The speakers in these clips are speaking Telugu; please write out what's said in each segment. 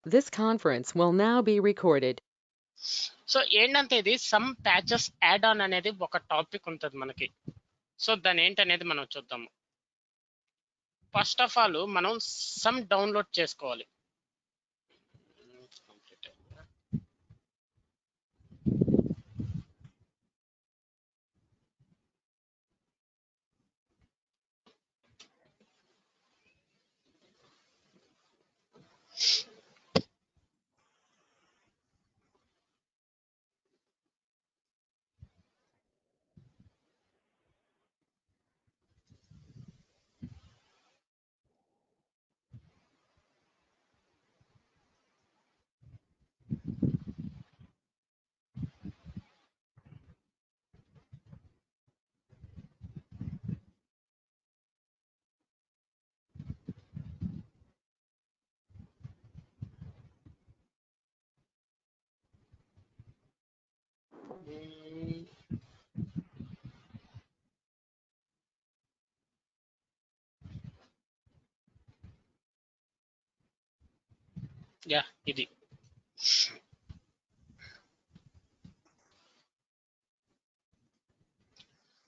This conference will now be recorded. So ఏంటంటే ఇది సమ్ ప్యాచెస్ యాడ్ ఆన్ అనేది ఒక టాపిక్ ఉంటుంది మనకి. సో దాని ఏంటనేది మనం చూద్దాము. ఫస్ట్ ఆఫ్ ఆల్ మనం సమ్ డౌన్లోడ్ చేసుకోవాలి. యా ఇది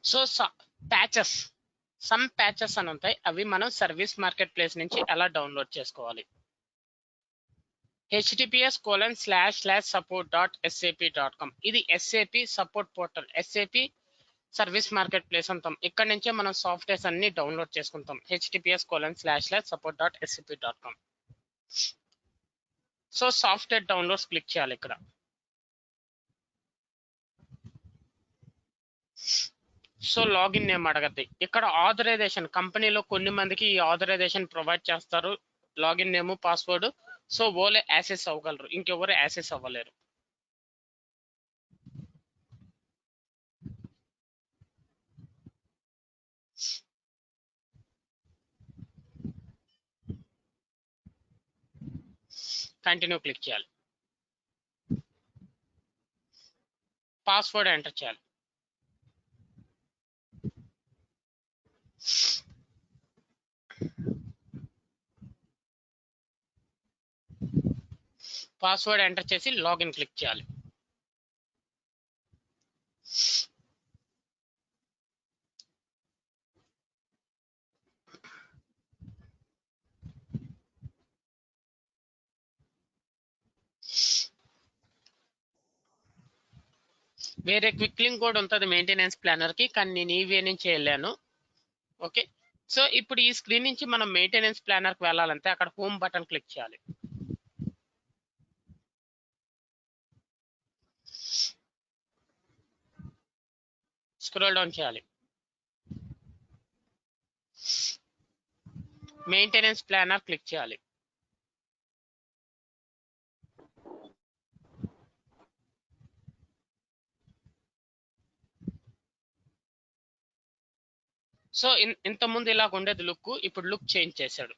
సో ప్యాచెస్ సమ్ ప్యాచెస్ అని ఉంటాయి. అవి మనం సర్వీస్ మార్కెట్ ప్లేస్ నుంచి ఎలా డౌన్లోడ్ చేసుకోవాలి. https://support.sap.com ఇది SAP support portal. SAP service market place అంటాం. ఇక్కడ నుంచే మనం సాఫ్ట్వేర్స్ అన్ని డౌన్లోడ్ చేసుకుంటాం. https://support.sap.com. So software downloads click చేయాలి. ఇక్కడ సో లాగిన్ నేమ్ అడగద్ది. ఇక్కడ ఆథరైజేషన్ కంపెనీలో కొన్ని మందికి ఈ ఆథరైజేషన్ ప్రొవైడ్ చేస్తారు. Login name password. సో ఓలే యాక్సెస్ అవ్వగలరు, ఇంకెవరు యాక్సెస్ అవ్వలేరు. కంటిన్యూ క్లిక్ చేయాలి. పాస్వర్డ్ ఎంటర్ చేయాలి. పాస్వర్డ్ ఎంటర్ చేసి లాగిన్ క్లిక్ చేయాలి. వేరే క్విక్ లింక్ కూడా ఉంటుంది మెయింటెనెన్స్ ప్లానర్ కి, కానీ నేను ఈవే నుంచి వెళ్ళాను. ఓకే, సో ఇప్పుడు ఈ స్క్రీన్ నుంచి మనం మెయింటెనెన్స్ ప్లానర్ కి వెళ్ళాలంటే అక్కడ హోమ్ బటన్ క్లిక్ చేయాలి. స్క్రోల్ డౌన్ చేయాలి. మెయింటెనెన్స్ ప్లానర్ క్లిక్ చేయాలి. సో ఇంత ముందు ఇలా ఉండేది లుక్, ఇప్పుడు లుక్ చేంజ్ చేశాడు.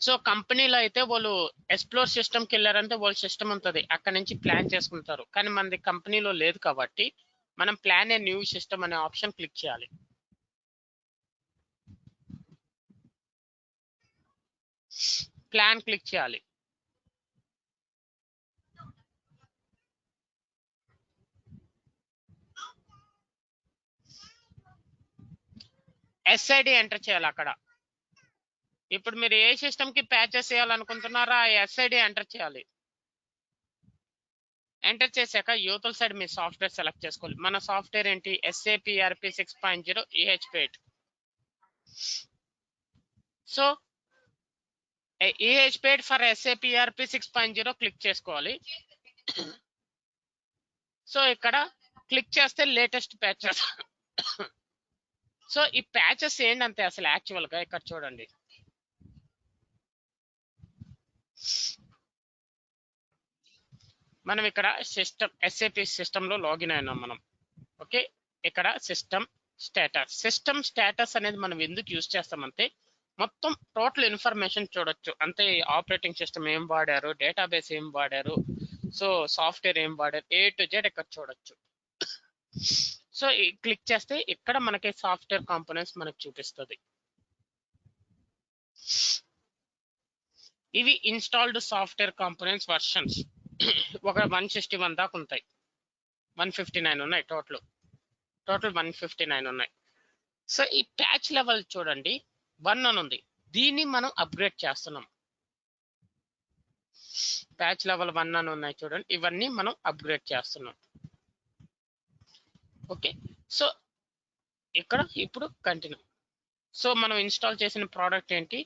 సో కంపెనీలో అయితే వాళ్ళు ఎక్స్ప్లోర్ సిస్టమ్కి వెళ్ళారంటే వాళ్ళ సిస్టమ్ ఉంటుంది, అక్కడ నుంచి ప్లాన్ చేసుకుంటారు. కానీ మనది కంపెనీలో లేదు కాబట్టి మనం ప్లాన్ ఏ న్యూ సిస్టమ్ అనే ఆప్షన్ క్లిక్ చేయాలి. ప్లాన్ క్లిక్ చేయాలి. ఎస్ఐడి ఎంటర్ చేయాలి. అక్కడ ఇప్పుడు మీరు ఏ సిస్టమ్ కి ప్యాచెస్ చేయాలనుకుంటున్నారో ఆ ఎస్ఐడి ఎంటర్ చేయాలి. ఎంటర్ చేశాక యూతల్ సైడ్ మీ సాఫ్ట్వేర్ సెలెక్ట్ చేసుకోవాలి. మన సాఫ్ట్వేర్ ఏంటి? SAP ERP 6.0 EHP8. So EHP8 for SAP ERP 6.0 click చేసుకోవాలి. సో ఇక్కడ క్లిక్ చేస్తే లేటెస్ట్ ప్యాచెస్. సో ఈ ప్యాచెస్ ఏంటంటే అసలు యాక్చువల్ గా ఇక్కడ చూడండి. మనం ఇక్కడ సిస్టమ్ SAP సిస్టమ్ లో లాగిన్ అయినాం మనం. ఓకే, ఇక్కడ సిస్టమ్ స్టేటస్ అనేది మనం ఎందుకు యూజ్ చేస్తామంటే మొత్తం టోటల్ ఇన్ఫర్మేషన్ చూడొచ్చు. అంటే ఆపరేటింగ్ సిస్టమ్ ఏం వాడారు, డేటాబేస్ ఏం వాడారు, సో సాఫ్ట్వేర్ ఏం వాడారు A to Z ఇక్కడ చూడొచ్చు. సో క్లిక్ చేస్తే ఇక్కడ మనకి సాఫ్ట్వేర్ కాంపోనెంట్స్ మనకు చూపిస్తుంది. ఇవి ఇన్స్టాల్డ్ సాఫ్ట్వేర్ కాంపోనెంట్స్ వర్షన్స్ ఒక 161 దాకా ఉంటాయి. 159 ఉన్నాయి టోటల్ 159 ఉన్నాయి. సో ఈ ప్యాచ్ లెవెల్ చూడండి 1 అని ఉంది. దీన్ని మనం అప్గ్రేడ్ చేస్తున్నాం. ప్యాచ్ లెవెల్ 1 అని ఉన్నాయి చూడండి, ఇవన్నీ మనం అప్గ్రేడ్ చేస్తున్నాం. ఓకే, సో ఇక్కడ ఇప్పుడు కంటిన్యూ. సో మనం ఇన్స్టాల్ చేసిన ప్రోడక్ట్ ఏంటి?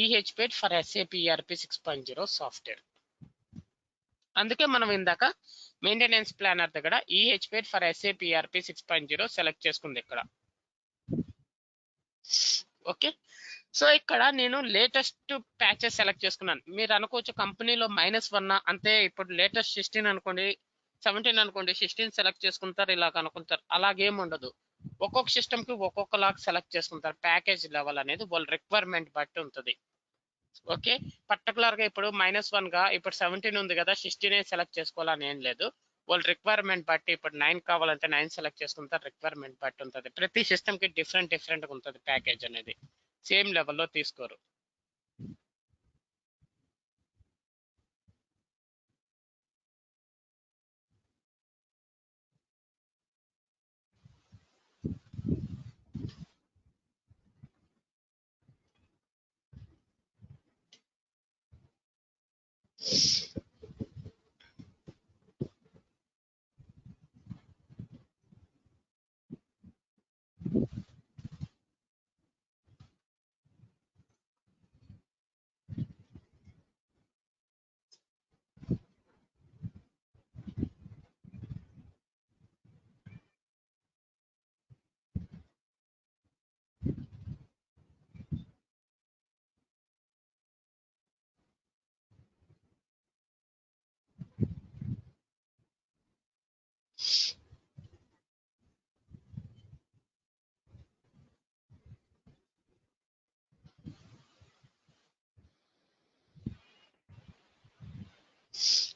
EHPage for SAP ERP 6.0 software. అందుకే మనం ఇందాక మెయింటెనెన్స్ ప్లానర్ దగ్గర EHPage for SAP ERP 6.0 select చేసుకుంది ఇక్కడ. ఓకే, సో ఇక్కడ నేను లేటెస్ట్ ప్యాచెస్ సెలెక్ట్ చేసుకున్నాను. మీరు అనుకోవచ్చు కంపెనీలో -1 అంతే, ఇప్పుడు లేటెస్ట్ 16 అనుకోండి, 17 అనుకోండి, 16 సెలెక్ట్ చేసుకుంటారు, ఇలాగ అనుకుంటారు. అలాగేం ఉండదు. ఒక్కొక్క సిస్టమ్ కి ఒక్కొక్కలాగా సెలెక్ట్ చేసుకుంటారు. ప్యాకేజ్ లెవెల్ అనేది వాళ్ళ రిక్వైర్మెంట్ బట్టి ఉంటుంది. ఓకే, పర్టికులర్ గా ఇప్పుడు -1 గా ఇప్పుడు 17 ఉంది కదా, 16 సెలెక్ట్ చేసుకోవాలని ఏం లేదు. వాళ్ళ రిక్వైర్మెంట్ బట్టి ఇప్పుడు 9 కావాలంటే 9 సెలెక్ట్ చేసుకుంటారు. రిక్వైర్మెంట్ బట్టి ఉంటుంది. ప్రతి సిస్టమ్ కి డిఫరెంట్ గా ఉంటుంది ప్యాకేజ్ అనేది, సేమ్ లెవెల్లో తీసుకోరు.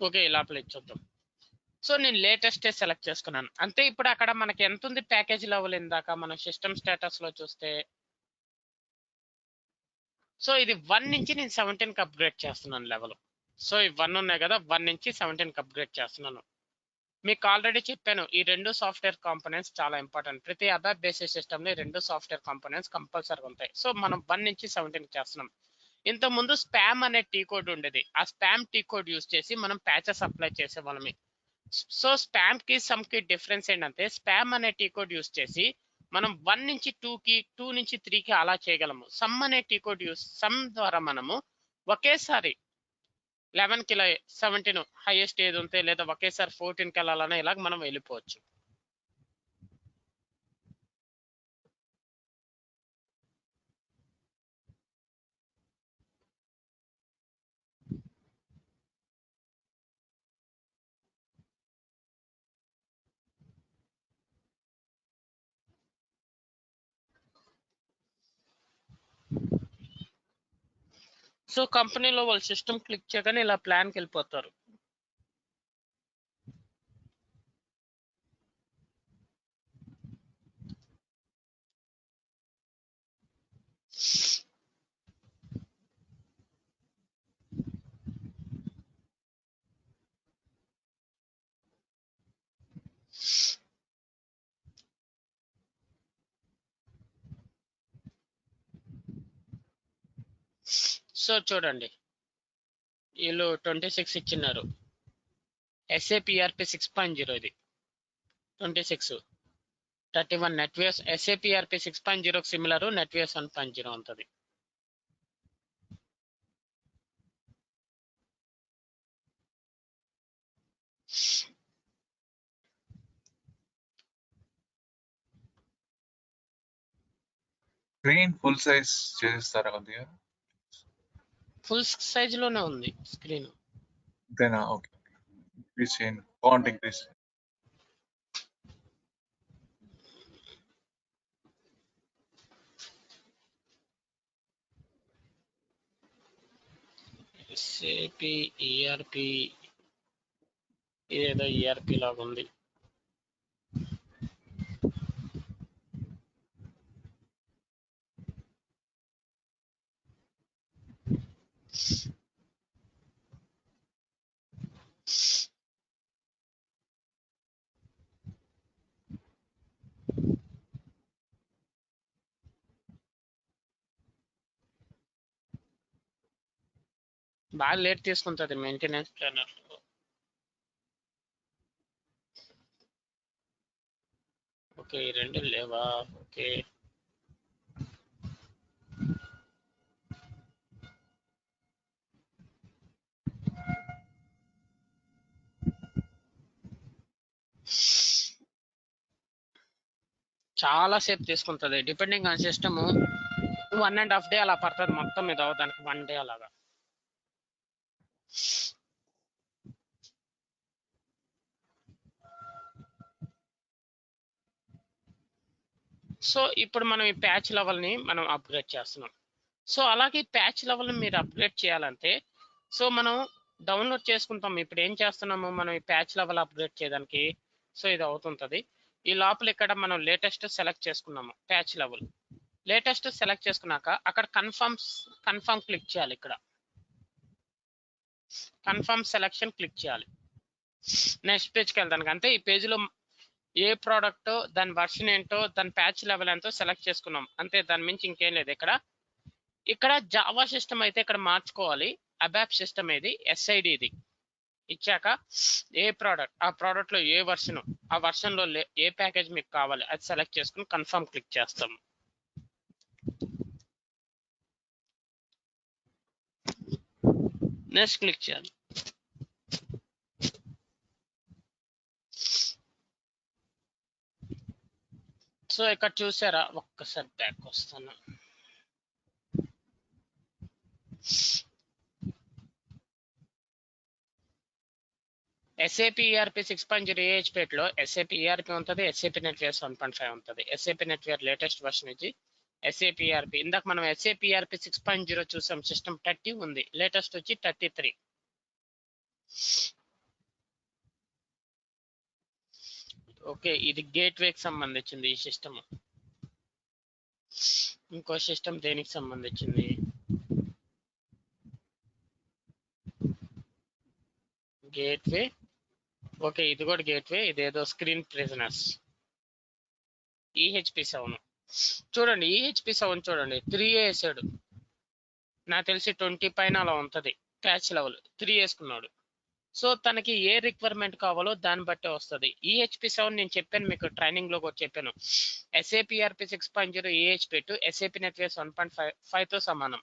ఓకే, ఇలా ప్లే చూద్దాం. సో నేను లేటెస్ట్ సెలెక్ట్ చేసుకున్నాను అంతే. ఇప్పుడు అక్కడ మనకి ఎంత ఉంది ప్యాకేజ్ లెవెల్? ఇందాక మనం సిస్టమ్ స్టేటస్ లో చూస్తే, సో ఇది 1 నుంచి నేను 17 కి అప్గ్రేడ్ చేస్తున్నాను లెవెల్. సో ఈ 1 ఉన్నాయి కదా, 1 నుంచి 17 కి అప్గ్రేడ్ చేస్తున్నాను. మీకు ఆల్రెడీ చెప్పాను, ఈ రెండు సాఫ్ట్వేర్ కాంపోనెంట్స్ చాలా ఇంపార్టెంట్. ప్రతి అబాప్ బేసిస్ సిస్టమ్ లో రెండు సాఫ్ట్వేర్ కాంపోనెంట్స్ కంపల్సరీ ఉంటాయి. సో మనం 1 నుంచి 17 చేస్తున్నాం. ఇంత ముందు స్పామ్ అనే టీ కోడ్ ఉండేది. ఆ స్పామ్ టీ కోడ్ యూస్ చేసి మనం ప్యాచెస్ అప్లై చేసేవాళ్ళమి. సో స్పామ్ కి సమ్ కి డిఫరెన్స్ ఏంటంటే, స్పామ్ అనే టీ కోడ్ యూస్ చేసి మనం 1 నుంచి 2 కి, 2 నుంచి 3 కి అలా చేయగలము. సమ్ అనే టీ కోడ్ సమ్ ద్వారా మనము ఒకేసారి 11 కి 17 హైయెస్ట్ ఏది ఉంటే, లేదా ఒకేసారి 14 కి వెళ్ళాలనే ఇలాగ మనం వెళ్ళిపోవచ్చు. సో కంపెనీలో వాళ్ళ సిస్టమ్ క్లిక్ చేయగానే ఇలా ప్లాన్కి వెళ్ళిపోతారు. సో చూడండి, వీళ్ళు 26 ఇచ్చినారు. SAP ERP 6.0 ఇది 26, 31 నెట్వేస్. SAP ERP 6.0 సిమిలర్, నెట్వేస్ 1.0 ఉంటుంది. స్క్రీన్ ఫుల్ సైజ్ చేస్తారా కొద్దిగా? ఫుల్ సైజ్ లోనే ఉంది స్క్రీన్. అంతేనా? ఓకే, ఇంక్రీజ్ చేయండి, ఫాంట్ ఇంక్రీజ్. SAP ERP ఇదేదో ఈఆర్పి లాగా ఉంది. బాగా లేట్ తీసుకుంటుంది మెయింటెనెన్స్ ప్లానర్. ఓకే, ఈ రెండు లేవా? ఓకే, చాలా సేపు తీసుకుంటుంది. డిపెండింగ్ ఆన్ సిస్టమ్ 1.5 డే అలా పడుతుంది మొత్తం మీద అవడానికి, 1 డే అలాగా. సో ఇప్పుడు మనం ఈ ప్యాచ్ లెవెల్ని మనం అప్గ్రేడ్ చేస్తున్నాం. సో అలాగే ప్యాచ్ లెవెల్ని మీరు అప్గ్రేడ్ చేయాలంటే సో మనం డౌన్లోడ్ చేసుకుంటాం. ఇప్పుడు ఏం చేస్తున్నాము మనం ఈ ప్యాచ్ లెవెల్ అప్గ్రేడ్ చేయడానికి. సో ఇది అవుతుంటుంది. ఈ లోపల ఇక్కడ మనం లేటెస్ట్ సెలెక్ట్ చేసుకున్నాము. ప్యాచ్ లెవెల్ లేటెస్ట్ సెలెక్ట్ చేసుకున్నాక అక్కడ కన్ఫర్మ్ క్లిక్ చేయాలి. ఇక్కడ కన్ఫర్మ్ సెలెక్షన్ క్లిక్ చేయాలి. నెక్స్ట్ పేజ్కి వెళ్తానికి అంతే. ఈ పేజ్లో ఏ ప్రోడక్ట్, దాని వర్షన్ ఏంటో, దాని ప్యాచ్ లెవెల్ ఎంతో సెలెక్ట్ చేసుకున్నాం అంతే. దాని మించి ఇంకేం లేదు. ఇక్కడ జావా సిస్టమ్ అయితే ఇక్కడ మార్చుకోవాలి. అబాప్ సిస్టమ్ ఏది, ఎస్ఐడి ఇది ఇచ్చాక ఏ ప్రోడక్ట్, ఆ ప్రోడక్ట్ లో ఏ వర్షన్, ఆ వర్షన్ లో ఏ ప్యాకేజ్ మీకు కావాలి అది సెలెక్ట్ చేసుకుని కన్ఫర్మ్ క్లిక్ చేస్తాం. నెక్స్ట్ క్లిక్ చేయాలి. సో ఇక్కడ చూసారా, ఒక్కసారి బ్యాక్ వస్తాను. ఎస్ఏపి ఈఆర్పి 6.0 AHP లో ఎస్ఏపి ఈఆర్పి ఉంటుంది, ఎస్ఏపి నెట్వేర్ 1.5 ఉంటుంది. ఎస్ఏపి నెట్వేర్ లేటెస్ట్ వర్షన్ వచ్చి ఎస్ఏపి ఈఆర్పి. ఇందాక మనం ఎస్ఏపి ఈఆర్పి 6.0 చూసాం. సిస్టమ్ 30 ఉంది, లేటెస్ట్ వచ్చి 33. ఓకే, ఇది గేట్వేకి సంబంధించింది ఈ సిస్టమ్. ఇంకో సిస్టమ్ దేనికి సంబంధించింది, గేట్వే. ఓకే, ఇది కూడా గేట్వే. ఇదేదో స్క్రీన్ ప్రిజనర్స్ ఈహెచ్పి 7. చూడండి ఈహెచ్పి 7 చూడండి 3 వేసాడు. నాకు తెలిసి 20 పైన అలా ఉంటుంది ప్యాచ్ లెవెల్. 3 వేసుకున్నాడు. సో తనకి ఏ రిక్వైర్మెంట్ కావాలో దాన్ని బట్టే వస్తుంది. ఈహెచ్పి 7 నేను చెప్పాను మీకు, ట్రైనింగ్ లో కూడా చెప్పాను. SAP ERP 6.0 EHP to SAP NetWeaver 1.5 తో సమానం.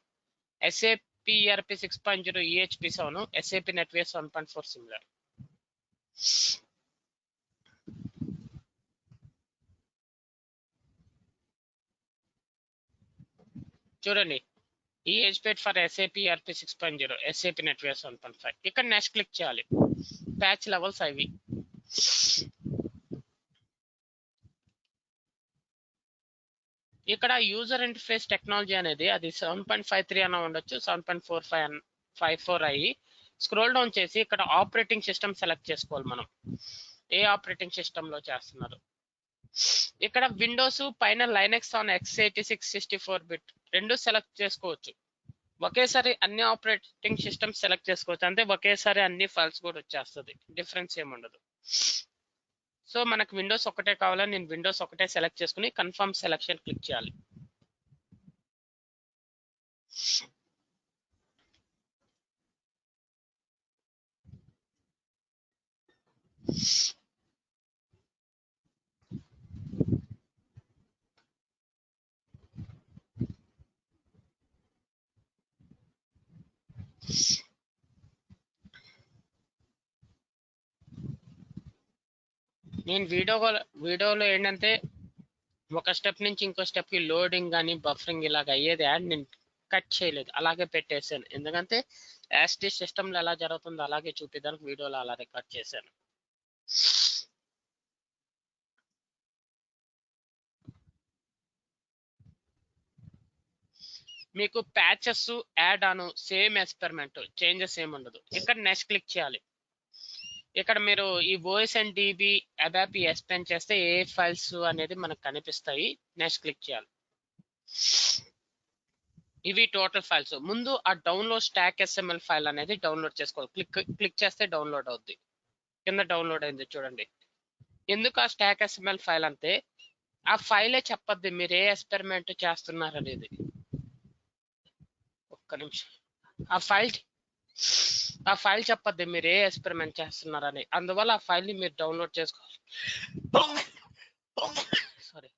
SAP ERP 6.0 EHP 7 SAP NetWeaver 1.4 similar. చూడండి EHP for SAP ERP 6.0 SAP NetWeaver 1.5. ఇక్కడ నెక్స్ట్ క్లిక్ చేయాలి. ప్యాచ్ లెవెల్స్ అవి. ఇక్కడ యూజర్ ఇంటర్ఫేస్ టెక్నాలజీ అనేది అది 7.53 అన్న ఉండొచ్చు, 7.54 అయ్యి స్క్రోల్ డౌన్ చేసి ఇక్కడ ఆపరేటింగ్ సిస్టమ్ సెలెక్ట్ చేసుకోవాలి. మనం ఏ ఆపరేటింగ్ సిస్టమ్ లో చేస్తున్నారు. ఇక్కడ విండోస్ పైన లైనక్స్ ఆన్ x86 64 బిట్ రెండు సెలెక్ట్ చేసుకోవచ్చు. ఒకేసారి అన్ని ఆపరేటింగ్ సిస్టమ్ సెలెక్ట్ చేసుకోవచ్చు, అంటే ఒకేసారి అన్ని ఫైల్స్ కూడా వచ్చేస్తుంది, డిఫరెన్స్ ఏముండదు. సో మనకు విండోస్ ఒకటే కావాలని నేను విండోస్ ఒకటే సెలెక్ట్ చేసుకుని కన్ఫర్మ్ సెలెక్షన్ క్లిక్ చేయాలి. నేను వీడియోలో ఏంటంటే ఒక స్టెప్ నుంచి ఇంకో స్టెప్ కి లోడింగ్ కానీ బఫరింగ్ ఇలాగ అయ్యేది యాడ్ నేను కట్ చేయలేదు, అలాగే పెట్టేశాను. ఎందుకంటే యాస్టీ సిస్టమ్ లో ఎలా జరుగుతుందో అలాగే చూపించడానికి వీడియోలో అలా రికార్డ్ చేశాను. మీకు patches add on same experiment, changes ఏమి ఉండదు. ఇక్కడ నెక్స్ట్ క్లిక్ చేయాలి. ఇక్కడ మీరు ఈ ఓఎస్ఎన్ డిబి అబాప్ ఎక్స్ప్లెయిన్ చేస్తే ఏ ఫైల్స్ అనేది మనకు కనిపిస్తాయి. నెక్స్ట్ క్లిక్ చేయాలి. ఇవి టోటల్ ఫైల్స్. ముందు ఆ డౌన్లోడ్ స్టాక్ ఎస్ఎంఎల్ ఫైల్ అనేది డౌన్లోడ్ చేసుకోవాలి. క్లిక్ చేస్తే డౌన్లోడ్ అవుద్ది. కింద డౌన్లోడ్ అయింది చూడండి. ఎందుకు ఆ స్టాక్ ఎస్ఎంఎల్ ఫైల్ అంటే ఆ ఫైలే చెప్పద్ది మీరు ఏ ఎక్స్పెరిమెంట్ చేస్తున్నారు అనేది. ఒక్క నిమిషం. ఆ ఫైల్ చెప్పద్ది మీరు ఏ ఎక్స్పెరిమెంట్ చేస్తున్నారని. అందువల్ల ఆ ఫైల్ ని మీరు డౌన్లోడ్ చేసుకోవాలి. సారీ.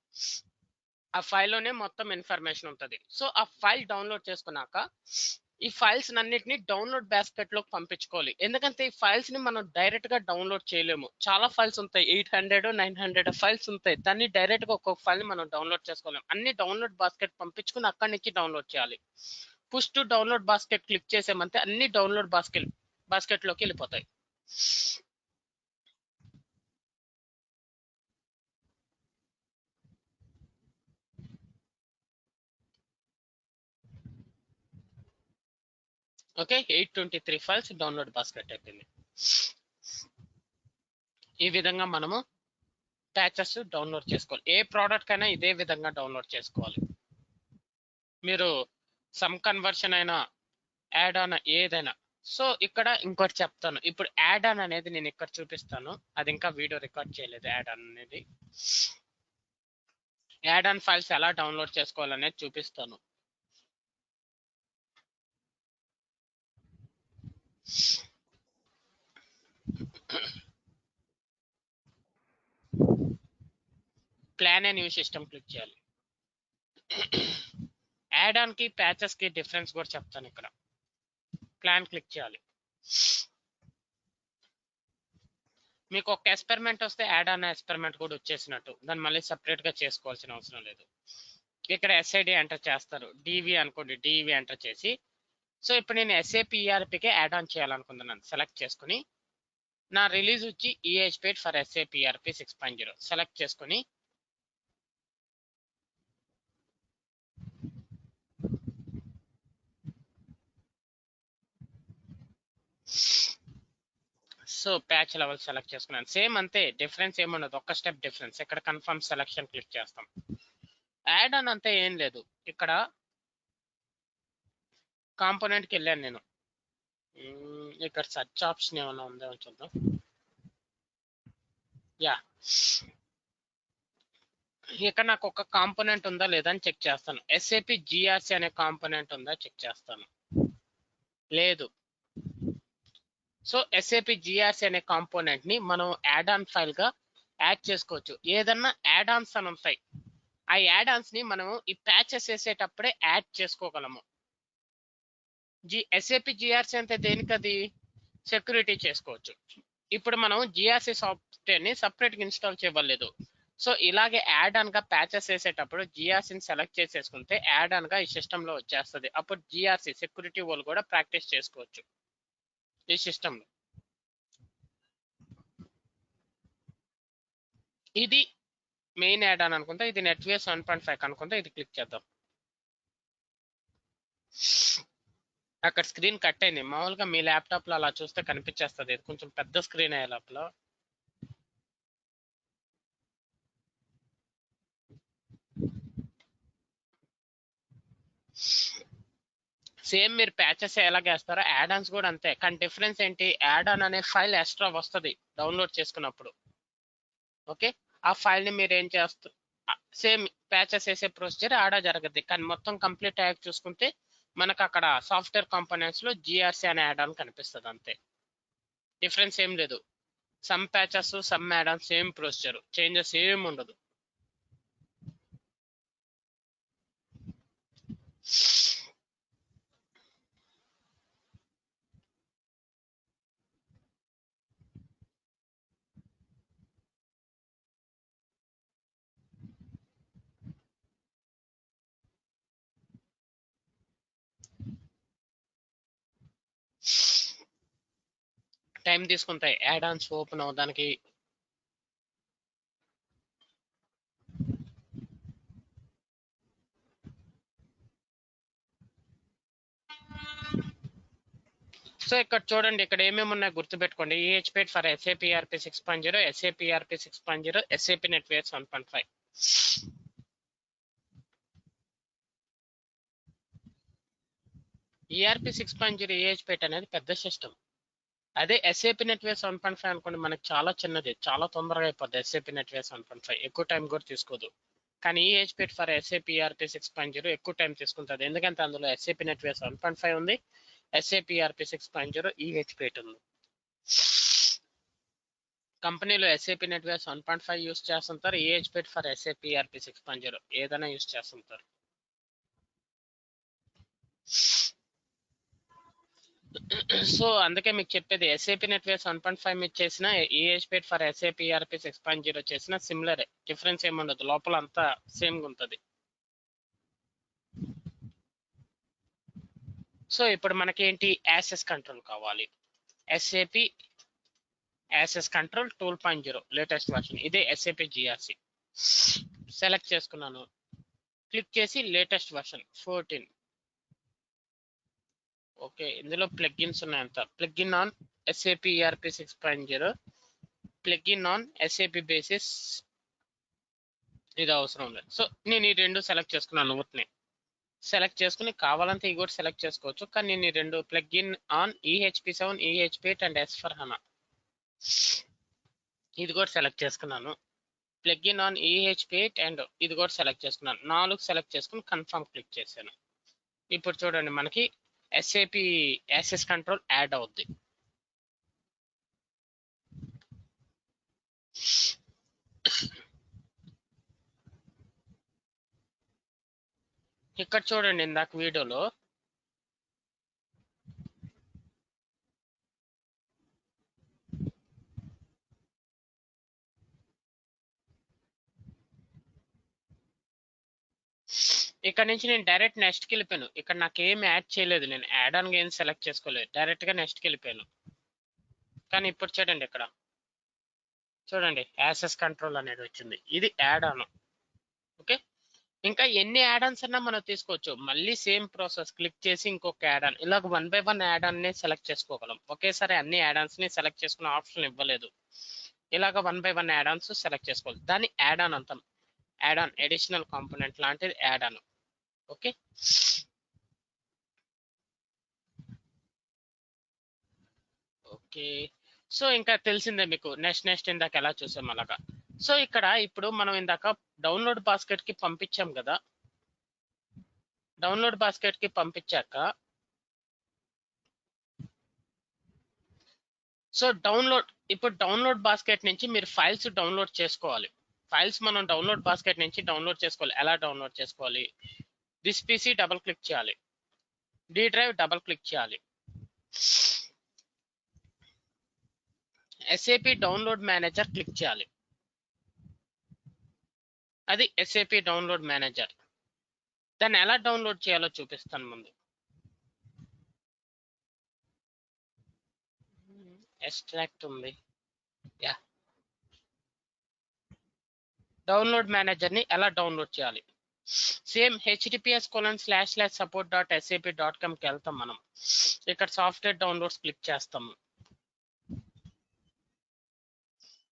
ఆ ఫైల్లోనే మొత్తం ఇన్ఫర్మేషన్ ఉంటుంది. సో ఆ ఫైల్ డౌన్లోడ్ చేసుకున్నాక ఈ ఫైల్స్ అన్నిటిని డౌన్లోడ్ బాస్కెట్ లోకి పంపించుకోవాలి. ఎందుకంటే ఈ ఫైల్స్ ని మనం డైరెక్ట్ గా డౌన్లోడ్ చేయలేము. చాలా ఫైల్స్ ఉంటాయి, 800 900 ఫైల్స్ ఉంటాయి. దాన్ని డైరెక్ట్ గా ఒక్కొక్క ఫైల్ ని మనం డౌన్లోడ్ చేసుకోలేము. అన్ని డౌన్లోడ్ బాస్కెట్ పంపించుకుని అక్కడి నుంచి డౌన్లోడ్ చేయాలి. Push to download basket click చేసామంటే అన్ని డౌన్లోడ్ బాస్కెట్ లోకి వెళ్ళిపోతాయి. ఓకే, 823 ఫైల్స్ డౌన్లోడ్ బాస్కెట్ అయిపోయింది. ఈ విధంగా మనము ప్యాచెస్ డౌన్లోడ్ చేసుకోవాలి. ఏ ప్రోడక్ట్ అయినా ఇదే విధంగా డౌన్లోడ్ చేసుకోవాలి. మీరు సమ్ కన్వర్షన్ అయినా యాడ్ ఆన్ ఏదైనా. సో ఇక్కడ ఇంకోటి చెప్తాను. ఇప్పుడు యాడ్ ఆన్ అనేది నేను ఇక్కడ చూపిస్తాను. అది ఇంకా వీడియో రికార్డ్ చేయలేదు. యాడ్ ఆన్ అనేది, యాడ్ ఆన్ ఫైల్స్ ఎలా డౌన్లోడ్ చేసుకోవాలనేది చూపిస్తాను. Plan a new system click చేయాలి. యాడ్ ఆన్ కి ప్యాచెస్ కి డిఫరెన్స్ కూడా చెప్తాను. ఇక్కడ ప్లాన్ క్లిక్ చేయాలి. మీకు ఒక ఎక్స్పెరిమెంట్ వస్తే యాడ్ ఆన్ ఎక్స్పెరిమెంట్ కూడా వచ్చేసినట్టు. దాన్ని మళ్ళీ సపరేట్ గా చేసుకోవాల్సిన అవసరం లేదు. ఇక్కడ ఎస్ఐడి ఎంటర్ చేస్తారు. డివి అనుకోండి, డివి ఎంటర్ చేసి, సో ఇప్పుడు నేను ఎస్ఏపిఆర్పికే యాడ్ ఆన్ చేయాలనుకుంటున్నాను. సెలెక్ట్ చేసుకుని నా రిలీజ్ వచ్చి EHPate ఫర్ SAPRP 6.0 సెలెక్ట్ చేసుకుని సో ప్యాచ్ లెవెల్ సెలెక్ట్ చేసుకున్నాను. సేమ్ అంతే, డిఫరెన్స్ ఏముండదు. ఒక్క స్టెప్ డిఫరెన్స్. ఇక్కడ కన్ఫర్మ్ సెలెక్షన్ క్లిక్ చేస్తాం. యాడ్ ఆన్ అంతే, ఏం లేదు. ఇక్కడ కాంపోనెంట్కి వెళ్ళాను నేను. ఇక్కడ సర్చ్ ఆప్షన్ ఏమైనా ఉందో చూద్దాం. యా, ఇక్కడ నాకు ఒక కాంపోనెంట్ ఉందా లేదా అని చెక్ చేస్తాను. SAP GRC అనే కాంపోనెంట్ ఉందా చెక్ చేస్తాను. లేదు. సో SAP GRC అనే కాంపోనెంట్ ని మనం యాడ్ ఆన్ ఫైల్ గా యాడ్ చేసుకోవచ్చు. ఏదన్నా యాడ్ ఆన్స్ అని ఉంటాయి. ఆ యాడ్ ఆన్స్ ని మనం ఈ ప్యాచెస్ వేసేటప్పుడే యాడ్ చేసుకోగలము. SAP GRC అంటే దేనికది? సెక్యూరిటీ చేసుకోవచ్చు. ఇప్పుడు మనం GRC సాఫ్ట్వేర్ ని సపరేట్ గా ఇన్స్టాల్ చేయలేదు. సో ఇలాగే యాడ్ ఆన్ గా ప్యాచెస్ వేసేటప్పుడు GRCని సెలెక్ట్ చేసేసుకుంటే యాడ్ ఆన్ గా ఈ సిస్టమ్ లో వచ్చేస్తుంది. అప్పుడు GRC సెక్యూరిటీ వాళ్ళు కూడా ప్రాక్టీస్ చేసుకోవచ్చు ఈ సిస్టమ్ లో. ఇది మెయిన్ యాడ్ ఆన్ అనుకుంటా. ఇది నెట్వేర్ 7.5 అనుకుంటా. ఇది క్లిక్ చేద్దాం. అక్కడ స్క్రీన్ కట్ అయింది. మామూలుగా మీ ల్యాప్టాప్ లో అలా చూస్తే కనిపించేస్తుంది. ఇది కొంచెం పెద్ద స్క్రీన్ అయ్యే లోపల. సేమ్ మీరు ప్యాచెస్ ఎలాగేస్తారో యాడ్ ఆన్స్ కూడా అంతే. కానీ డిఫరెన్స్ ఏంటి? యాడ్ ఆన్ అనే ఫైల్ ఎక్స్ట్రా వస్తుంది డౌన్లోడ్ చేసుకున్నప్పుడు. ఓకే, ఆ ఫైల్ ని మీరు ఏం చేస్తారు, సేమ్ ప్యాచెస్ వేసే ప్రొసీజర్ ఆడ జరగద్ది. కానీ మొత్తం కంప్లీట్ అయ్యాక చూసుకుంటే మనకు అక్కడ సాఫ్ట్వేర్ కాంపోనెంట్స్ లో GRC అనే యాడ్ ఆన్ కనిపిస్తుంది. అంతే, డిఫరెన్స్ ఏం లేదు. Some patches some add on same procedure, changes ఏం ఉండదు. టైం తీసుకుంటాయి యాడ్ ఆన్స్ ఓపెన్ అవడానికి. సో ఇక్కడ చూడండి, ఇక్కడ ఏమేమి ఉన్నాయో గుర్తుపెట్టుకోండి. EHPate for SAP ERP 6.0, SAP ERP 6.0, SAP NetWeaves 1.5. ERP 6.0 EHPate అనేది పెద్ద సిస్టమ్. అదే SAP NetWeaves 1.5 అనుకోండి, మనకి చాలా చిన్నది, చాలా తొందరగా అయిపోద్ది. SAP NetWeaves 1.5 ఎక్కువ టైం కూడా తీసుకోదు. కానీ EHPate ఫర్ SAP ERP 6.0 ఎక్కువ టైం తీసుకుంటుంది. ఎందుకంటే అందులో SAP NetWeaves 1.5 ఉంది, SAP ERP 6.0 EHPate ఉంది. కంపెనీలో SAP NetWeaves 1.5 యూస్ చేస్తుంటారు, EHPate ఫర్ SAP ERP 6.0 ఏదైనా యూస్ చేస్తుంటారు. సో అందుకే మీకు చెప్పేది, SAP NetWeaves 1.5 మీద చేసిన, EHPate ఫర్ SAP ERP 6.0 చేసిన సిమిలరే, డిఫరెన్స్ ఏముండదు, లోపల అంతా సేమ్గా ఉంటుంది. సో ఇప్పుడు మనకి ఏంటి, యాక్సెస్ కంట్రోల్ కావాలి. SAP access control 2.0 latest version, ఇదే SAP GRC. సెలెక్ట్ చేసుకున్నాను, క్లిక్ చేసి లేటెస్ట్ వర్షన్ 14. ఓకే, ఇందులో ప్లగ్ఇన్స్ ఉన్నాయంత. Plugin on SAP ERP 6.0, plugin on SAP basis, ఇది అవసరం లేదు. సో నేను ఈ రెండు సెలెక్ట్ చేసుకున్నాను. ఊరిని సెలెక్ట్ చేసుకుని కావాలంటే ఇవి కూడా సెలెక్ట్ చేసుకోవచ్చు, కానీ నేను ఈ రెండు plugin on EHP7, EHPate and S/4HANA ఇది కూడా సెలెక్ట్ చేసుకున్నాను. ప్లగ్ఇన్ ఆన్ EHPate అండ్ ఇది కూడా సెలెక్ట్ చేసుకున్నాను. 4 సెలెక్ట్ చేసుకుని కన్ఫర్మ్ క్లిక్ చేశాను. ఇప్పుడు చూడండి, మనకి SAP యాక్సెస్ కంట్రోల్ యాడ్ అవుద్ది. ఇక్కడ చూడండి, ఇందాక వీడియోలో ఇక్కడ నుంచి నేను డైరెక్ట్ నెక్స్ట్కి వెళ్ళిపోయాను. ఇక్కడ నాకు ఏం యాడ్ చేయలేదు, నేను యాడ్ ఆన్ ఏం సెలెక్ట్ చేసుకోలేదు, డైరెక్ట్గా నెక్స్ట్కి వెళ్ళిపోయాను. కానీ ఇప్పుడు చూడండి, ఇక్కడ చూడండి యాక్సెస్ కంట్రోల్ అనేది వచ్చింది, ఇది యాడ్ ఆన్. ఓకే, ఇంకా ఎన్ని యాడ్ ఆన్స్ అన్నా మనం తీసుకోవచ్చు. మళ్ళీ సేమ్ ప్రాసెస్, క్లిక్ చేసి ఇంకొక యాడ్ ఆన్, ఇలాగ 1 by 1 యాడ్ ఆన్ ని సెలెక్ట్ చేసుకోగలం. ఒకేసారి అన్ని యాడ్ ఆన్స్ ని సెలెక్ట్ చేసుకునే ఆప్షన్ ఇవ్వలేదు. ఇలాగ 1 by 1 యాడ్ ఆన్స్ సెలెక్ట్ చేసుకోవాలి. దాన్ని యాడ్ ఆన్ అంటాం. యాడ్ ఆన్, అడిషనల్ కాంపోనెంట్ లాంటిది add on. Okay, okay. So ఇంకా తెలిసిందే మీకు, నెక్స్ట్ ఇందాక ఎలా చూసాం అలాగా. సో ఇక్కడ ఇప్పుడు మనం ఇందాక డౌన్లోడ్ బాస్కెట్ కి పంపించాం కదా. డౌన్లోడ్ బాస్కెట్ కి పంపించాక, సో ఇప్పుడు డౌన్లోడ్ బాస్కెట్ నుంచి మీరు ఫైల్స్ డౌన్లోడ్ చేసుకోవాలి. ఫైల్స్ మనం డౌన్లోడ్ బాస్కెట్ నుంచి డౌన్లోడ్ చేసుకోవాలి. ఎలా డౌన్లోడ్ చేసుకోవాలి, దిస్ పీసీ డబుల్ క్లిక్ చేయాలి, డి డ్రైవ్ డబుల్ క్లిక్ చేయాలి, SAP డౌన్లోడ్ మేనేజర్ క్లిక్ చేయాలి. అది SAP డౌన్లోడ్ మేనేజర్. దాన్ని ఎలా డౌన్లోడ్ చేయాలో చూపిస్తాను ముందు. ఎక్స్ట్రాక్ట్ ఉంది, యా. డౌన్లోడ్ మేనేజర్ ని ఎలా డౌన్లోడ్ చేయాలి, సేమ్ https://support.sap.com కి వెళ్తాం మనం. ఇక్కడ సాఫ్ట్వేర్ డౌన్లోడ్స్ క్లిక్ చేస్తాము.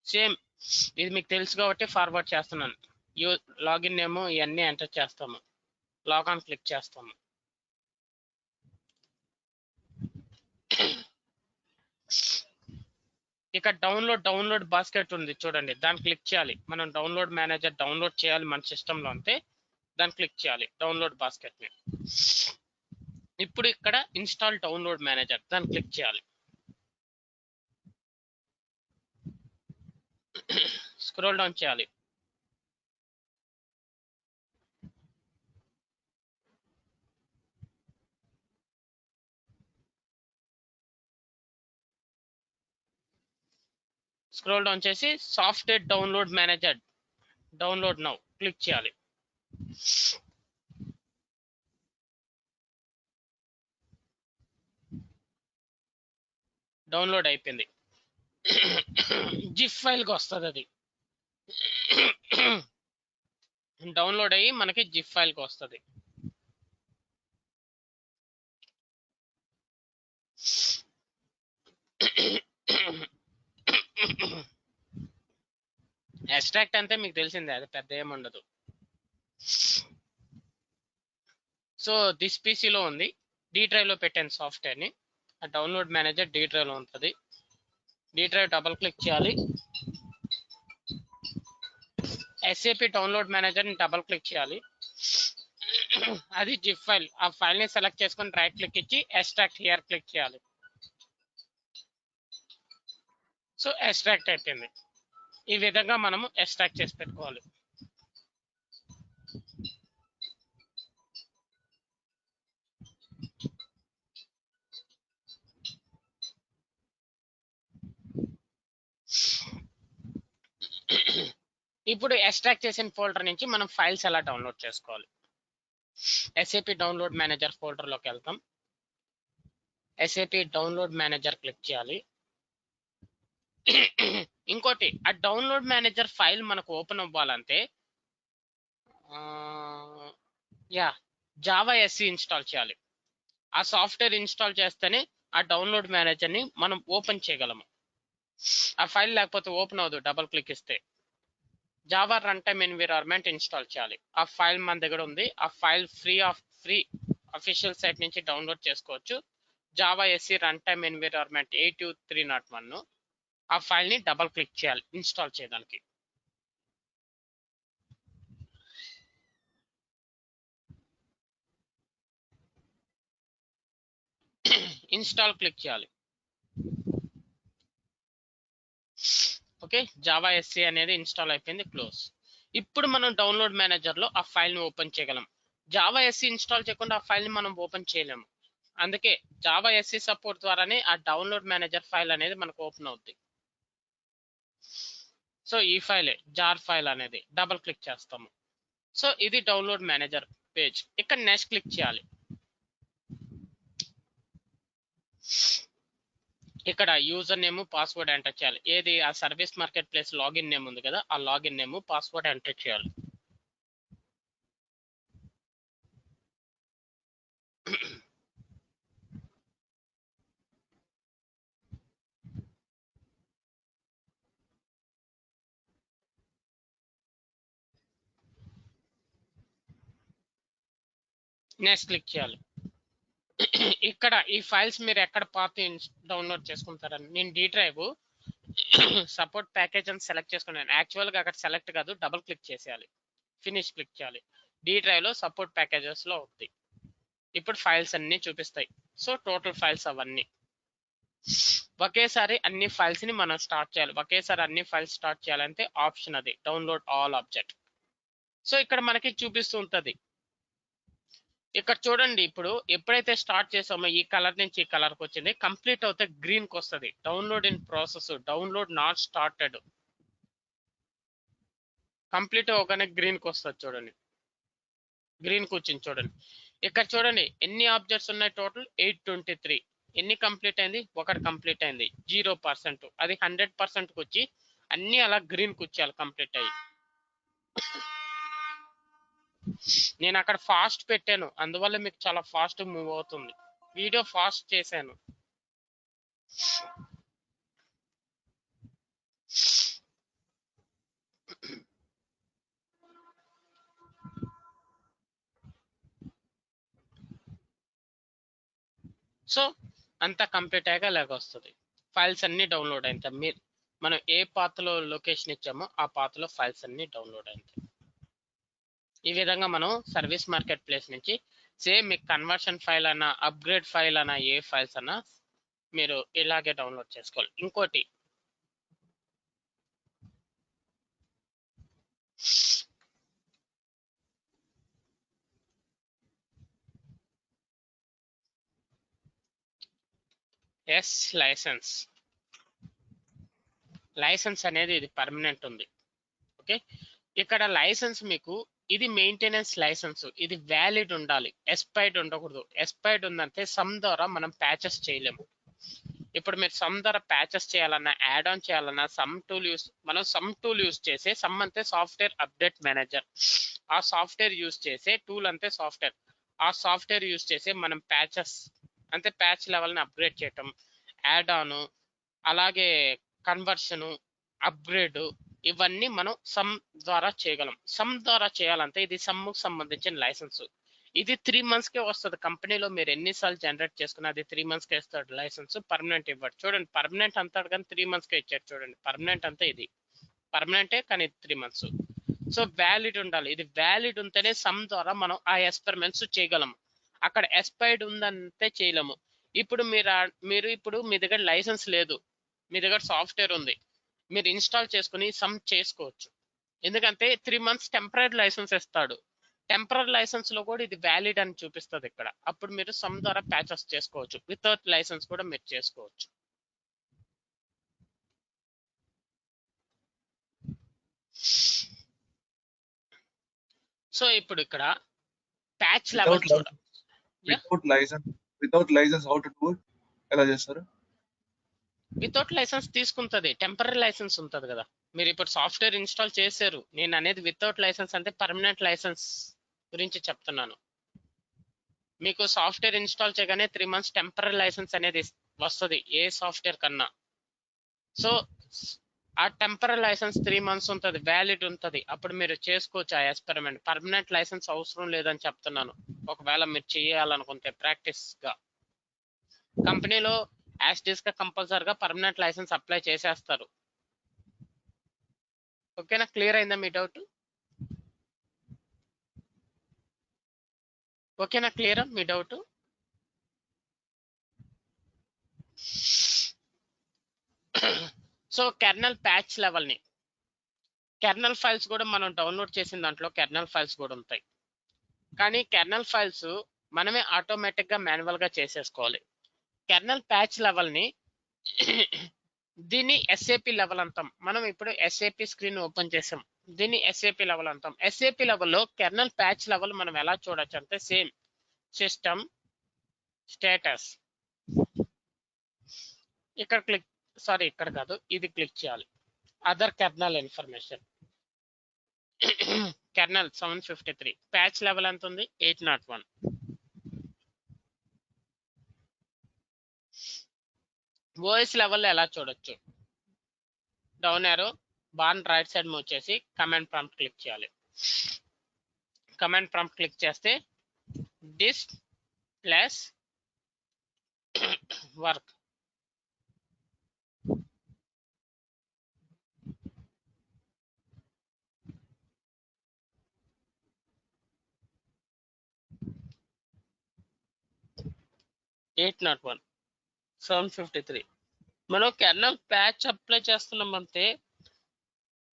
సేమ్ ఇది మీకు తెలుసు కాబట్టి ఫార్వర్డ్ చేస్తున్నాను. లాగిన్ నేమ్ ఇవన్నీ ఎంటర్ చేస్తాము, లాగాన్ క్లిక్ చేస్తాము. ఇక్కడ డౌన్లోడ్ బాస్కెట్ ఉంది చూడండి, దాన్ని క్లిక్ చేయాలి. మనం డౌన్లోడ్ మేనేజర్ డౌన్లోడ్ చేయాలి మన సిస్టంలో అంతే, దాన్ని క్లిక్ చేయాలి డౌన్లోడ్ బాస్కెట్ ని. ఇప్పుడు ఇక్కడ ఇన్స్టాల్ డౌన్లోడ్ మేనేజర్, దాన్ని క్లిక్ చేయాలి. స్క్రోల్ డౌన్ చేయాలి. స్క్రోల్ డౌన్ చేసి software download manager download now click చేయాలి. డౌన్లోడ్ అయిపోయింది. జిప్ ఫైల్కి వస్తుంది, అది డౌన్లోడ్ అయ్యి మనకి జిప్ ఫైల్కి వస్తుంది. ఎక్స్ట్రాక్ట్ అంటే మీకు తెలిసిందే, అది పెద్ద ఏముండదు. సో దిస్ పీసీలో ఉంది, డి డ్రైవ్లో పెట్టాను సాఫ్ట్వేర్ని. ఆ డౌన్లోడ్ మేనేజర్ డి డ్రైవ్లో ఉంటుంది. డి డ్రైవ్ డబుల్ క్లిక్ చేయాలి. ఎస్ఏపి డౌన్లోడ్ మేనేజర్ని డబుల్ క్లిక్ చేయాలి. అది జిప్ ఫైల్. ఆ ఫైల్ని సెలెక్ట్ చేసుకొని రైట్ క్లిక్ ఇచ్చి ఎక్స్ట్రాక్ట్ హియర్ క్లిక్ చేయాలి. సో ఎక్స్ట్రాక్ట్ అయిపోయింది. ఈ విధంగా మనము ఎక్స్ట్రాక్ట్ చేసి పెట్టుకోవాలి. ఇప్పుడు ఎక్స్ట్రాక్ట్ చేసిన ఫోల్డర్ నుంచి మనం ఫైల్స్ ఎలా డౌన్లోడ్ చేసుకోవాలి. ఎస్ఏపి డౌన్లోడ్ మేనేజర్ ఫోల్డర్లోకి వెళ్తాం. ఎస్ఏపి డౌన్లోడ్ మేనేజర్ క్లిక్ చేయాలి. ఇంకోటి, ఆ డౌన్లోడ్ మేనేజర్ ఫైల్ మనకు ఓపెన్ అవ్వాలంటే జావా ఎస్సి ఇన్స్టాల్ చేయాలి. ఆ సాఫ్ట్వేర్ ఇన్స్టాల్ చేస్తేనే ఆ డౌన్లోడ్ మేనేజర్ని మనం ఓపెన్ చేయగలము. ఆ ఫైల్ లేకపోతే ఓపెన్ అవ్వదు డబుల్ క్లిక్ ఇస్తే. Java run time environment install చేయాలి. ఆ ఫైల్ మన దగ్గర ఉంది. ఆ ఫైల్ ఫ్రీ అఫీషియల్ సైట్ నుంచి డౌన్లోడ్ చేసుకోవచ్చు. Java SE run time environment 82301. ఆ ఫైల్ని డబుల్ క్లిక్ చేయాలి ఇన్స్టాల్ చేయడానికి. ఇన్స్టాల్ క్లిక్ చేయాలి. ఓకే, జావా ఎస్సి అనేది ఇన్స్టాల్ అయిపోయింది. క్లోజ్. ఇప్పుడు మనం డౌన్లోడ్ మేనేజర్లో ఆ ఫైల్ని ఓపెన్ చేయగలం. జావా ఎస్సి ఇన్స్టాల్ చేయకుండా ఆ ఫైల్ని మనం ఓపెన్ చేయలేము. అందుకే జావా ఎస్సి సపోర్ట్ ద్వారానే ఆ డౌన్లోడ్ మేనేజర్ ఫైల్ అనేది మనకు ఓపెన్ అవుతుంది. సో ఈ ఫైలే జార్ ఫైల్ అనేది డబుల్ క్లిక్ చేస్తాము. సో ఇది డౌన్లోడ్ మేనేజర్ పేజ్. ఇక్కడ నెక్స్ట్ క్లిక్ చేయాలి. ఇక్కడ యూజర్ నేమ్ పాస్వర్డ్ ఎంటర్ చేయాలి. ఏది ఆ service market place login name ఉంది కదా, ఆ లాగిన్ నేమ్ పాస్వర్డ్ ఎంటర్ చేయాలి. నెక్స్ట్ క్లిక్ చేయాలి. ఇక్కడ ఈ ఫైల్స్ మీరు ఎక్కడ పాత్ డౌన్లోడ్ చేసుకుంటారని, నేను డి డ్రైవ్ సపోర్ట్ ప్యాకేజ్ అని సెలెక్ట్ చేసుకున్నాను. యాక్చువల్గా అక్కడ సెలెక్ట్ కాదు, డబుల్ క్లిక్ చేసేయాలి. ఫినిష్ క్లిక్ చేయాలి. డి డ్రైవ్లో సపోర్ట్ ప్యాకేజెస్లో ఉంది. ఇప్పుడు ఫైల్స్ అన్నీ చూపిస్తాయి. సో టోటల్ ఫైల్స్ అవన్నీ ఒకేసారి అన్ని ఫైల్స్ని మనం స్టార్ట్ చేయాలి. ఒకేసారి అన్ని ఫైల్స్ స్టార్ట్ చేయాలంటే ఆప్షన్ అది డౌన్లోడ్ ఆల్ ఆబ్జెక్ట్. సో ఇక్కడ మనకి చూపిస్తూ ఉంటుంది. ఇక్కడ చూడండి, ఇప్పుడు ఎప్పుడైతే స్టార్ట్ చేసామో ఈ కలర్ నుంచి ఈ కలర్కి వచ్చింది, కంప్లీట్ అవుతే గ్రీన్కి వస్తుంది. Download in process, download not started. Complete అవగానే గ్రీన్కి వస్తుంది. చూడండి, గ్రీన్కి వచ్చింది. చూడండి ఇక్కడ చూడండి ఎన్ని ఆబ్జెక్ట్స్ ఉన్నాయి. టోటల్ 823. ఎన్ని కంప్లీట్ అయింది? ఒకటి కంప్లీట్ అయింది. 0%. అది 100%కి వచ్చి అన్ని అలా గ్రీన్కి వచ్చేయాలి కంప్లీట్ అయ్యి. నేను అక్కడ ఫాస్ట్ పెట్టాను, అందువల్ల మీకు చాలా ఫాస్ట్ మూవ్ అవుతుంది. వీడియో ఫాస్ట్ చేశాను. సో అంతా కంప్లీట్ అయ్యాక ఇలాగ వస్తుంది. ఫైల్స్ అన్ని డౌన్లోడ్ అయింది. మనం ఏ పాత్లో లొకేషన్ ఇచ్చామో ఆ పాత్లో ఫైల్స్ అన్ని డౌన్లోడ్ అయింది. ఈ విధంగా మనం సర్వీస్ మార్కెట్ ప్లేస్ నుంచి సేమ్ మీకు కన్వర్షన్ ఫైల్ అన్నా, అప్గ్రేడ్ ఫైల్ అన్నా, ఏ ఫైల్స్ అన్నా మీరు ఇలాగే డౌన్లోడ్ చేసుకోవాలి. ఇంకోటి, లైసెన్స్ అనేది ఇది పర్మనెంట్ ఉంది. ఓకే, ఇక్కడ లైసెన్స్ మీకు ఇది మెయింటెనెన్స్ లైసెన్స్, ఇది వ్యాలిడ్ ఉండాలి, ఎక్స్పైర్డ్ ఉండకూడదు. ఎక్స్పైర్డ్ ఉందంటే సమ్ ద్వారా మనం ప్యాచెస్ చేయలేము. ఇప్పుడు మీరు సమ్ ద్వారా ప్యాచెస్ చేయాలన్నా, యాడ్ ఆన్ చేయాలన్నా మనం సమ్ టూల్ యూస్ చేసే, సమ్ అంటే సాఫ్ట్వేర్ అప్డేట్ మేనేజర్, ఆ సాఫ్ట్వేర్ యూస్ చేసే టూల్ అంతే సాఫ్ట్వేర్. ఆ సాఫ్ట్వేర్ యూస్ చేసే మనం ప్యాచెస్ అంటే ప్యాచ్ లెవెల్ని అప్గ్రేడ్ చేయటం, యాడ్ ఆన్, అలాగే కన్వర్షన్, అప్గ్రేడ్, ఇవన్నీ మనం సమ్ ద్వారా చేయగలం. సమ్ ద్వారా చేయాలంటే ఇది సమ్కు సంబంధించిన లైసెన్స్. ఇది 3 monthsకే వస్తుంది. కంపెనీలో మీరు ఎన్నిసార్లు జనరేట్ చేసుకున్నా అది 3 monthsకే ఇస్తాడు లైసెన్స్. పర్మనెంట్ ఇవ్వడు. చూడండి పర్మనెంట్ అంటాడు కానీ 3 monthsకే ఇచ్చాడు. చూడండి పర్మనెంట్ అంతా ఇది పర్మనెంటే కానీ 3 months. సో వ్యాలిడ్ ఉండాలి. ఇది వ్యాలిడ్ ఉంటేనే సమ్ ద్వారా మనం ఆ ఎక్స్పెరిమెంట్స్ చేయగలము. అక్కడ ఎక్స్పైర్డ్ ఉందంటే చేయలేము. ఇప్పుడు మీరు ఇప్పుడు మీ దగ్గర లైసెన్స్ లేదు, మీ దగ్గర సాఫ్ట్వేర్ ఉంది, మీరు ఇన్స్టాల్ చేసుకుని సమ్ చేసుకోవచ్చు. ఎందుకంటే 3 months టెంపరీ లైసెన్స్ ఇస్తాడు. టెంపరీ లైసెన్స్ లో కూడా ఇది వ్యాలిడ్ అని చూపిస్తుంది ఇక్కడ. అప్పుడు మీరు సమ్ ద్వారా ప్యాచెస్ చేసుకోవచ్చు. వితౌట్ లైసెన్స్ కూడా మీరు చేసుకోవచ్చు. సో ఇప్పుడు ఇక్కడ ప్యాచ్ లెవెల్ చూడ without licence how to do it, ఎలా చేస్తారు? వితౌట్ లైసెన్స్ తీసుకుంటది. టెంపరీ లైసెన్స్ ఉంటది కదా, మీరు ఇప్పుడు సాఫ్ట్వేర్ ఇన్స్టాల్ చేశారు. నేను అనేది వితౌట్ లైసెన్స్ అంటే పర్మనెంట్ లైసెన్స్ గురించి చెప్తున్నాను. మీకు సాఫ్ట్వేర్ ఇన్స్టాల్ చేయగానే 3 months టెంపరీ లైసెన్స్ అనేది వస్తుంది ఏ సాఫ్ట్వేర్ కన్నా. సో ఆ టెంపరీ లైసెన్స్ 3 months ఉంటుంది, వ్యాలిడ్ ఉంటుంది. అప్పుడు మీరు చేసుకోవచ్చు ఆ ఎక్స్పెరిమెంట్. పర్మనెంట్ లైసెన్స్ అవసరం లేదని చెప్తున్నాను. ఒకవేళ మీరు చేయాలనుకుంటే ప్రాక్టీస్ గా కంపెనీలో యాస్టీస్ గా కంపల్సరీగా పర్మనెంట్ లైసెన్స్ అప్లై చేసేస్తారు. ఓకేనా? క్లియర్ అయిందా మీ డౌట్? ఓకేనా? క్లియరా మీ డౌట్? సో కెర్నల్ ప్యాచ్ లెవెల్ని, కెర్నల్ ఫైల్స్ కూడా మనం డౌన్లోడ్ చేసిన దాంట్లో కెర్నల్ ఫైల్స్ కూడా ఉంటాయి. కానీ కెర్నల్ ఫైల్స్ మనమే ఆటోమేటిక్గా మాన్యువల్గా చేసేసుకోవాలి. కెర్నల్ ప్యాచ్ లెవెల్ని దీన్ని ఎస్ఏపి లెవెల్ అంటాం. మనం ఇప్పుడు ఎస్ఏపి స్క్రీన్ ఓపెన్ చేసాం, దీన్ని ఎస్ఏపి లెవెల్ అంటాం. ఎస్ఏపి లెవెల్లో కెర్నల్ ప్యాచ్ లెవెల్ మనం ఎలా చూడొచ్చు అంటే సేమ్ సిస్టమ్ స్టేటస్, ఇక్కడ క్లిక్, సారీ ఇక్కడ కాదు, ఇది క్లిక్ చేయాలి. Other kernel information, kernel 753, patch level ఎంత ఉంది? 801. ఓఎస్ లెవెల్లో ఎలా చూడొచ్చు? డౌన్ యారో బాన్ రైట్ సైడ్ మూవ్ చేసి కమాండ్ ప్రాంప్ట్ క్లిక్ చేయాలి. కమాండ్ ప్రాంప్ట్ క్లిక్ చేస్తే డిస్క్ ప్లస్ వర్క్, (801) 753. మనం కెర్నల్ ప్యాచ్ అప్లై చేస్తున్నామంటే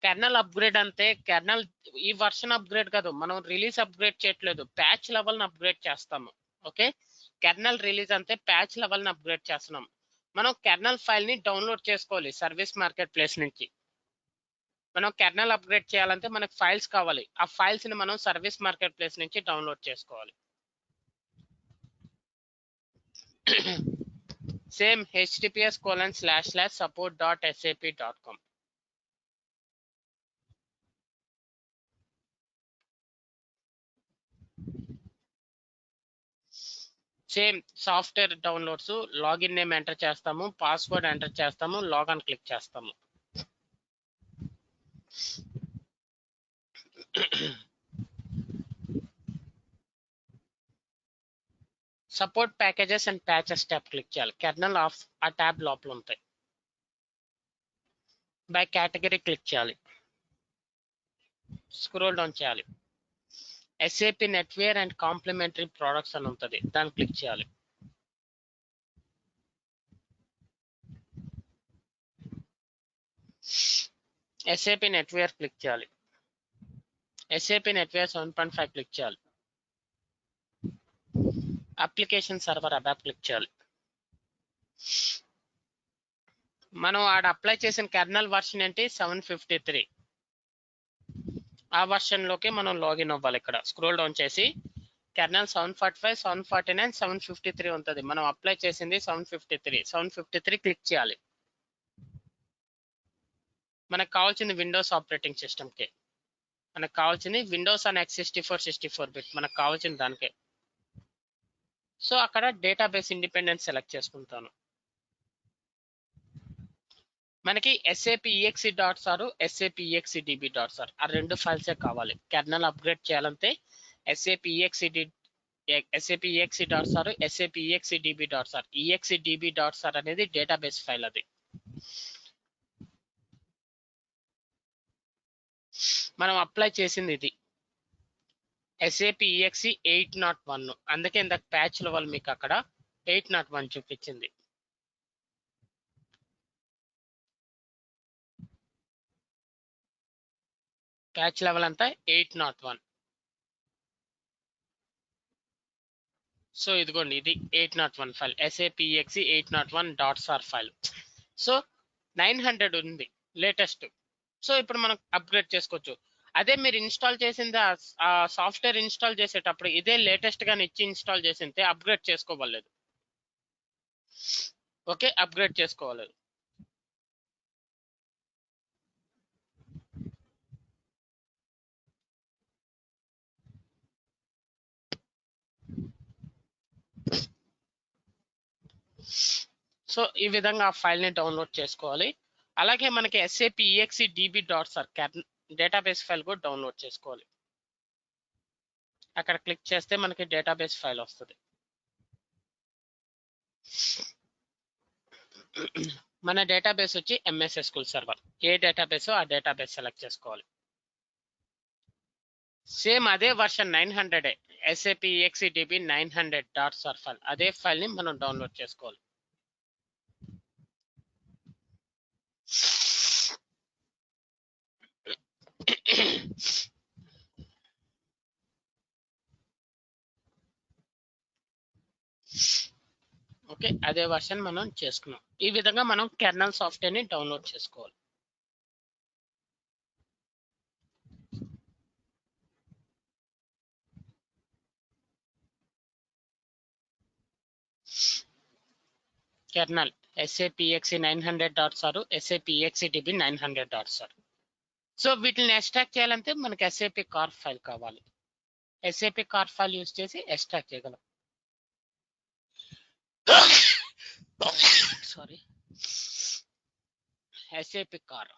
కెర్నల్ అప్గ్రేడ్ అంటే కెర్నల్ ఈ వర్షన్ అప్గ్రేడ్ కాదు, మనం రిలీజ్ అప్గ్రేడ్ చేయట్లేదు, ప్యాచ్ లెవెల్ని అప్గ్రేడ్ చేస్తాము. ఓకే, కెర్నల్ రిలీజ్ అంటే ప్యాచ్ లెవెల్ని అప్గ్రేడ్ చేస్తున్నాం. మనం కెర్నల్ ఫైల్ని డౌన్లోడ్ చేసుకోవాలి సర్వీస్ మార్కెట్ ప్లేస్ నుంచి. మనం కెర్నల్ అప్గ్రేడ్ చేయాలంటే మనకు ఫైల్స్ కావాలి. ఆ ఫైల్స్ని మనం సర్వీస్ మార్కెట్ ప్లేస్ నుంచి డౌన్లోడ్ చేసుకోవాలి. Same https://support.sap.com. Same software downloads, login name enter చేస్తాము, పాస్వర్డ్ ఎంటర్ చేస్తాము, లాగిన్ క్లిక్ చేస్తాము. Support packages and patches tab click చేయాలి. కెర్నల్ ఆఫ్ ఆ ట్యాబ్ లోపల ఉంటాయి. బై కేటగిరీ క్లిక్ చేయాలి, స్క్రోల్ డౌన్ చేయాలి. SAP knitwear and complementary products అని ఉంటుంది, దాన్ని క్లిక్ చేయాలి. ఎస్ఏపి నెట్వేర్ క్లిక్ చేయాలి. ఎస్ఏపి నెట్వేర్ 7.5 క్లిక్ చేయాలి. అప్లికేషన్ సర్వర్ అబాప్ క్లిక్ చేయాలి. మనం ఆడ అప్లై చేసిన కెర్నల్ వర్షన్ ఏంటి? 753. ఆ వర్షన్ లోకి మనం లాగిన్ అవ్వాలి. ఇక్కడ స్క్రోల్ డౌన్ చేసి కెర్నల్ 745, 749, 753 ఉంటుంది. మనం అప్లై చేసింది 753 క్లిక్ చేయాలి. మనకు కావాల్సింది విండోస్ ఆపరేటింగ్ సిస్టమ్కి, మనకు కావాల్సింది విండోస్ అండ్ x64 64 బిట్, మనకు కావాల్సింది దానికే. సో అక్కడ డేటాబేస్ ఇండిపెండెన్స్ సెలెక్ట్ చేసుకుంటాను. మనకి sap.exe.sar sap.exe.db.sar ఆ రెండు ఫైల్సే కావాలి. కెర్నల్ అప్గ్రేడ్ చేయాలంటే sap.exe.sar sap.exe.db.sar exe.db.sar అనేది డేటాబేస్ ఫైల్. అది మనం అప్లై చేసింది ఇది SAP.exe 801. అందుకే ఇందాక ప్యాచ్ లెవెల్ మీకు అక్కడ 801 చూపించింది. ప్యాచ్ లెవెల్ అంతా 801. సో ఇదిగోండి, ఇది 801 file SAP.exe 801.sar file. So 900 ఉంది లేటెస్ట్. సో ఇప్పుడు మనం అప్గ్రేడ్ చేసుకోవచ్చు. అదే మీరు ఇన్స్టాల్ చేసింది ఆ సాఫ్ట్వేర్ ఇన్స్టాల్ చేసేటప్పుడు ఇదే లేటెస్ట్ గాని ఇచ్చి ఇన్స్టాల్ చేసింటే అప్గ్రేడ్ చేసుకోవలేదు. ఓకే, అప్గ్రేడ్ చేసుకోవాలి. సో ఈ విధంగా ఆ ఫైల్ ని డౌన్లోడ్ చేసుకోవాలి. అలాగే మనకి SAP.exe.db.sar డేటాబేస్ ఫైల్ కూడా డౌన్లోడ్ చేసుకోవాలి. అక్కడ క్లిక్ చేస్తే మనకి డేటాబేస్ ఫైల్ వస్తుంది. మన డేటాబేస్ వచ్చి MS SQL సర్వర్. ఏ డేటాబేస్ ఆ డేటాబేస్ సెలెక్ట్ చేసుకోవాలి. సేమ్ అదే వర్షన్ 900 SAP.exe.db 900.sar ఫైల్. అదే ఫైల్ ని మనం డౌన్లోడ్ చేసుకోవాలి. ఓకే, అదే వర్షన్ మనం చేసుకున్నాం. ఈ విధంగా మనం కెర్నల్ సాఫ్ట్వేర్ ని డౌన్లోడ్ చేసుకోవాలి. Kernel SAP.exe 900.sar SAP.exe.db 900.sar. So వీటిని ఎక్స్ట్రాక్ట్ చేయాలంటే మనకి SAP కార్ ఫైల్ కావాలి. SAP కార్ ఫైల్ యూజ్ చేసి ఎక్స్ట్రాక్ట్ చేయగలం. Sorry, SAP car.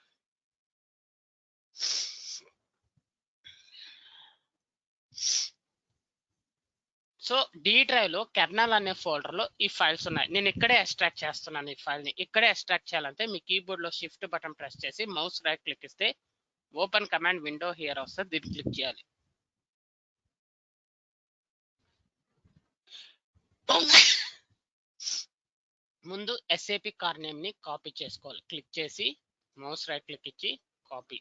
So D drive లో కెర్నల్ అనే ఫోల్డర్ లో ఈ ఫైల్స్ ఉన్నాయి. నేను ఇక్కడే ఎక్స్ట్రాక్ట్ చేస్తున్నాను. ఈ ఫైల్ ని ఇక్కడే ఎక్స్ట్రాక్ట్ చేయాలంటే మీ కీబోర్డ్ లో షిఫ్ట్ బటన్ ప్రెస్ చేసి మౌస్ రైట్ క్లిక్ ఇస్తే ఓపెన్ కమాండ్ విండో హియర్ వస్తుంది. దీన్ని క్లిక్ చేయాలి. ముందు SAP కార్ నేమ్ ని కాపీ చేసుకోవాలి. క్లిక్ చేసి మౌస్ రైట్ క్లిక్ ఇచ్చి కాపీ,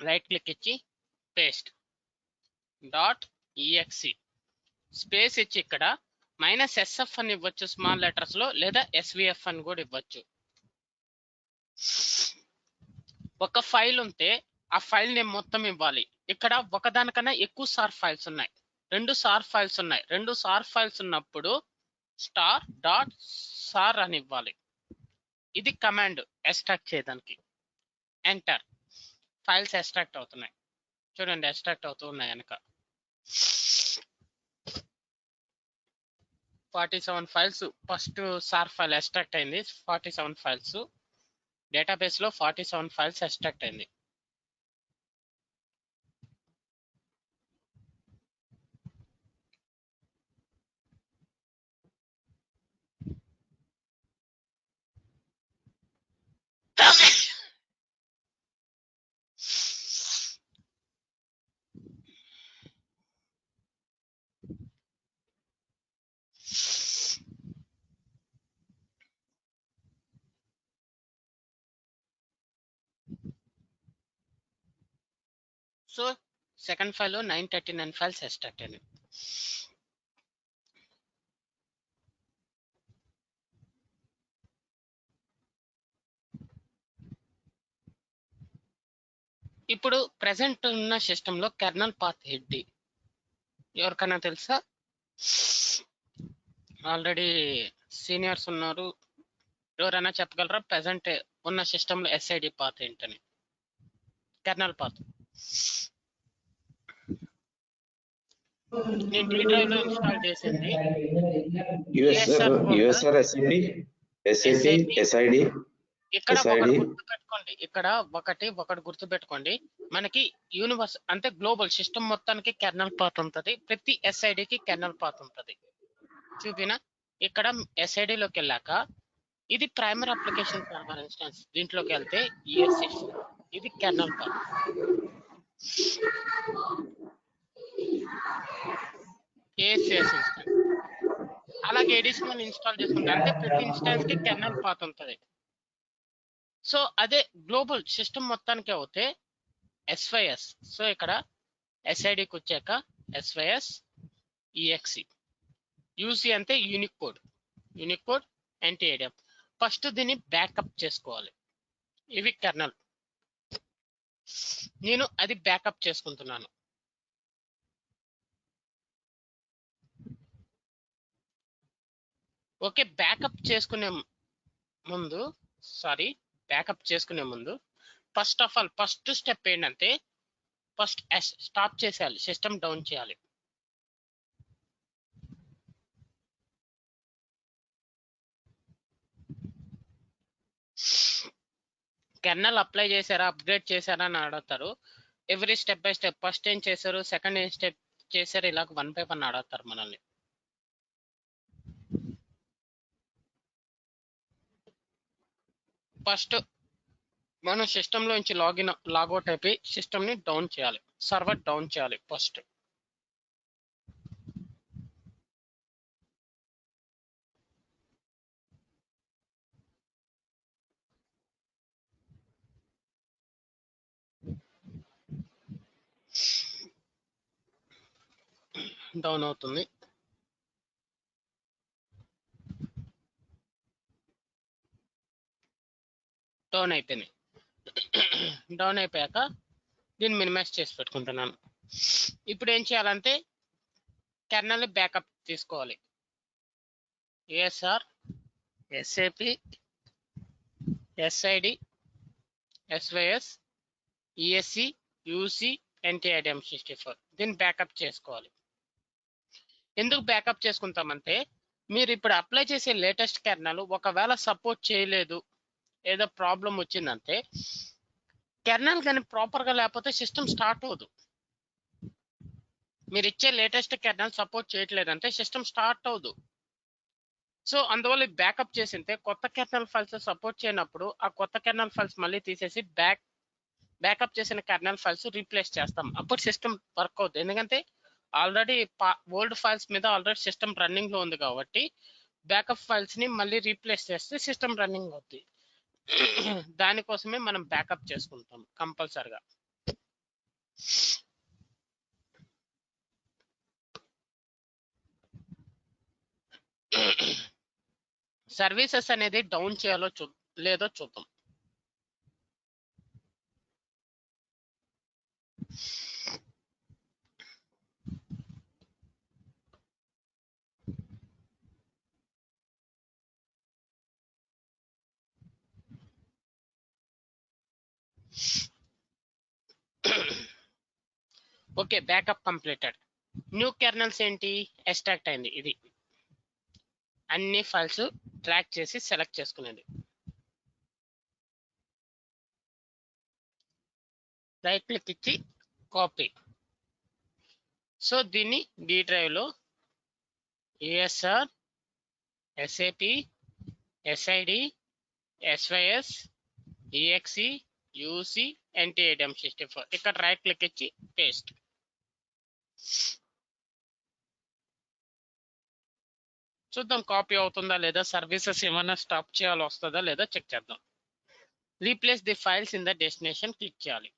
రైట్ క్లిక్ ఇచ్చి పేస్ట్ .exe స్పేస్ ఇచ్చి ఇక్కడ -SF అని ఇవ్వచ్చు స్మాల్ లెటర్స్ లో, లేదా SVF అని కూడా ఇవ్వచ్చు. ఒక ఫైల్ ఉంటే ఆ ఫైల్ నేమ్ మొత్తం ఇవ్వాలి. ఇక్కడ ఒకదానికన్నా ఎక్కువ సార్ ఫైల్స్ ఉన్నాయి. 2 సార్ ఫైల్స్ ఉన్నాయి. 2 సార్ ఫైల్స్ ఉన్నప్పుడు star.sar అని ఇవ్వాలి. ఇది కమాండ్ ఎక్స్ట్రాక్ట్ చేయడానికి. ఎంటర్. ఫైల్స్ ఎక్స్ట్రాక్ట్ అవుతున్నాయి. చూడండి, ఎక్స్ట్రాక్ట్ అవుతూ ఉన్నాయి వెనక. 47 files first sir file extract అయింది. 47 ఫైల్స్ డేటాబేస్ లో 47 ఫైల్స్ ఎక్స్ట్రాక్ట్ అయింది. సో సెకండ్ ఫైల్ లో 939 ఫైల్స్ ఎక్స్ట్రాక్ట్ అయినాయి. ఇప్పుడు ప్రెసెంట్ ఉన్న సిస్టమ్ లో కెర్నల్ పాత్ హెడ్ ఎవరికైనా తెలుసా? ఆల్రెడీ సీనియర్స్ ఉన్నారు, ఎవరైనా చెప్పగలరా ప్రెసెంట్ ఉన్న సిస్టమ్ లో SID పాత్ ఏంటని? కెర్నల్ పాత్ నేను డి డ్రైవ్ లో ఇన్స్టాల్ చేసింది USR SAP SAP, SID, ఇక్కడ SID. ఒకటి గుర్తుపెట్టుకోండి, ఇక్కడ ఒకటి గుర్తుపెట్టుకోండి. మనకి యూనివర్స్ అంటే గ్లోబల్ సిస్టమ్ మొత్తానికి కెర్నల్ పాత్ ఉంటది, ప్రతి ఎస్ఐడికి కెర్నల్ పాత్ ఉంటది. చూపినా ఇక్కడ SID లోకి వెళ్ళాక ఇది ప్రైమరీ అప్లికేషన్ సర్వర్ ఇన్స్టెన్స్, దీంట్లోకి వెళ్తే ESC ఇది కెర్నల్ పాత్. ACS ఇన్స్టెన్స్ అలాగే ఎడిషనల్ ఇన్స్టాల్ చేసుకుంటే అంటే ప్రతి ఇన్స్టెన్స్ కి కెర్నల్ పాత్ ఉంటుంది. సో అదే గ్లోబల్ సిస్టమ్ మొత్తానికి అవుతే SYS. సో ఇక్కడ SIDకి వచ్చాక SYS EXE, UC అంటే యూనిక్ కోడ్ NTIDM. ఫస్ట్ దీన్ని బ్యాకప్ చేసుకోవాలి. ఇవి కెర్నల్, నేను అది బ్యాకప్ చేసుకుంటున్నాను. ఓకే, బ్యాకప్ చేసుకునే ముందు first of all first step ఏంటంటే ఫస్ట్ స్టాప్ చేసేయాలి, సిస్టమ్ డౌన్ చేయాలి. కెర్నల్ అప్లై చేశారా, అప్గ్రేడ్ చేశారా అని అడుగుతారు. Every step by step, first ఏం చేశారు, సెకండ్ ఏం స్టెప్ చేశారు, ఇలా 1 by 1 అడుగుతారు మనల్ని. ఫస్ట్ మనం సిస్టమ్ లోంచి లాగౌట్ అయిపోయి సిస్టమ్ ని డౌన్ చేయాలి, సర్వర్ డౌన్ చేయాలి ఫస్ట్. డౌన్ అవుతుంది. డౌన్ అయిపోయింది. డౌన్ అయిపోయాక దీన్ని మినిమైజ్ చేసి పెట్టుకుంటున్నాను. ఇప్పుడు ఏం చేయాలంటే కెర్నల్ బ్యాకప్ తీసుకోవాలి. ASR, SAP, SID, SYS, ESC, UC, NTIDM 64 దీన్ని బ్యాకప్ చేసుకోవాలి. ఎందుకు బ్యాకప్ చేసుకుంటామంటే మీరు ఇప్పుడు అప్లై చేసే లేటెస్ట్ కెర్నల్ ఒకవేళ సపోర్ట్ చేయలేదు, ఏదో ప్రాబ్లం వచ్చిందంటే కెర్నల్ కానీ ప్రాపర్గా లేకపోతే సిస్టమ్ స్టార్ట్ అవ్వదు. మీరు ఇచ్చే లేటెస్ట్ కెర్నల్ సపోర్ట్ చేయట్లేదంటే సిస్టమ్ స్టార్ట్ అవ్వదు. సో అందువల్ల బ్యాకప్ చేసింటే కొత్త కెర్నల్ ఫైల్స్ సపోర్ట్ చేయనప్పుడు ఆ కొత్త కెర్నల్ ఫైల్స్ మళ్ళీ తీసేసి బ్యాకప్ చేసిన కెర్నల్ ఫైల్స్ రీప్లేస్ చేస్తాం. అప్పుడు సిస్టమ్ వర్క్ అవుతుంది. ఎందుకంటే ఆల్రెడీ ఓల్డ్ ఫైల్స్ మీద ఆల్రెడీ సిస్టమ్ రన్నింగ్ లో ఉంది కాబట్టి బ్యాకప్ ఫైల్స్ ని మళ్ళీ రీప్లేస్ చేస్తే సిస్టమ్ రన్నింగ్ అవుతుంది. దానికోసమే మనం బ్యాకప్ చేసుకుంటాం కంపల్సరిగా. సర్వీసెస్ అనేది డౌన్ చేయాలో లేదో చూద్దాం. Okay, backup completed. New kernels ఏంటి, ఎక్స్ట్రాక్ట్ అయింది. ఇది అన్ని ఫైల్స్ ట్రాక్ చేసి సెలెక్ట్ చేసుకునేది. రైట్ క్లిక్ ఇచ్చి కాపీ. సో దీన్ని డి డ్రైవ్ లో ASR, SAP, SID, SYS, EXE, UC, NTIDM 64 ఇక్కడ రైట్ క్లిక్ ఇచ్చి పేస్ట్. చూద్దాం కాపీ అవుతుందా లేదా, సర్వీసెస్ ఏమైనా స్టాప్ చేయాలి వస్తుందా లేదా చెక్ చేద్దాం. Replace the files in the destination click చేయాలి.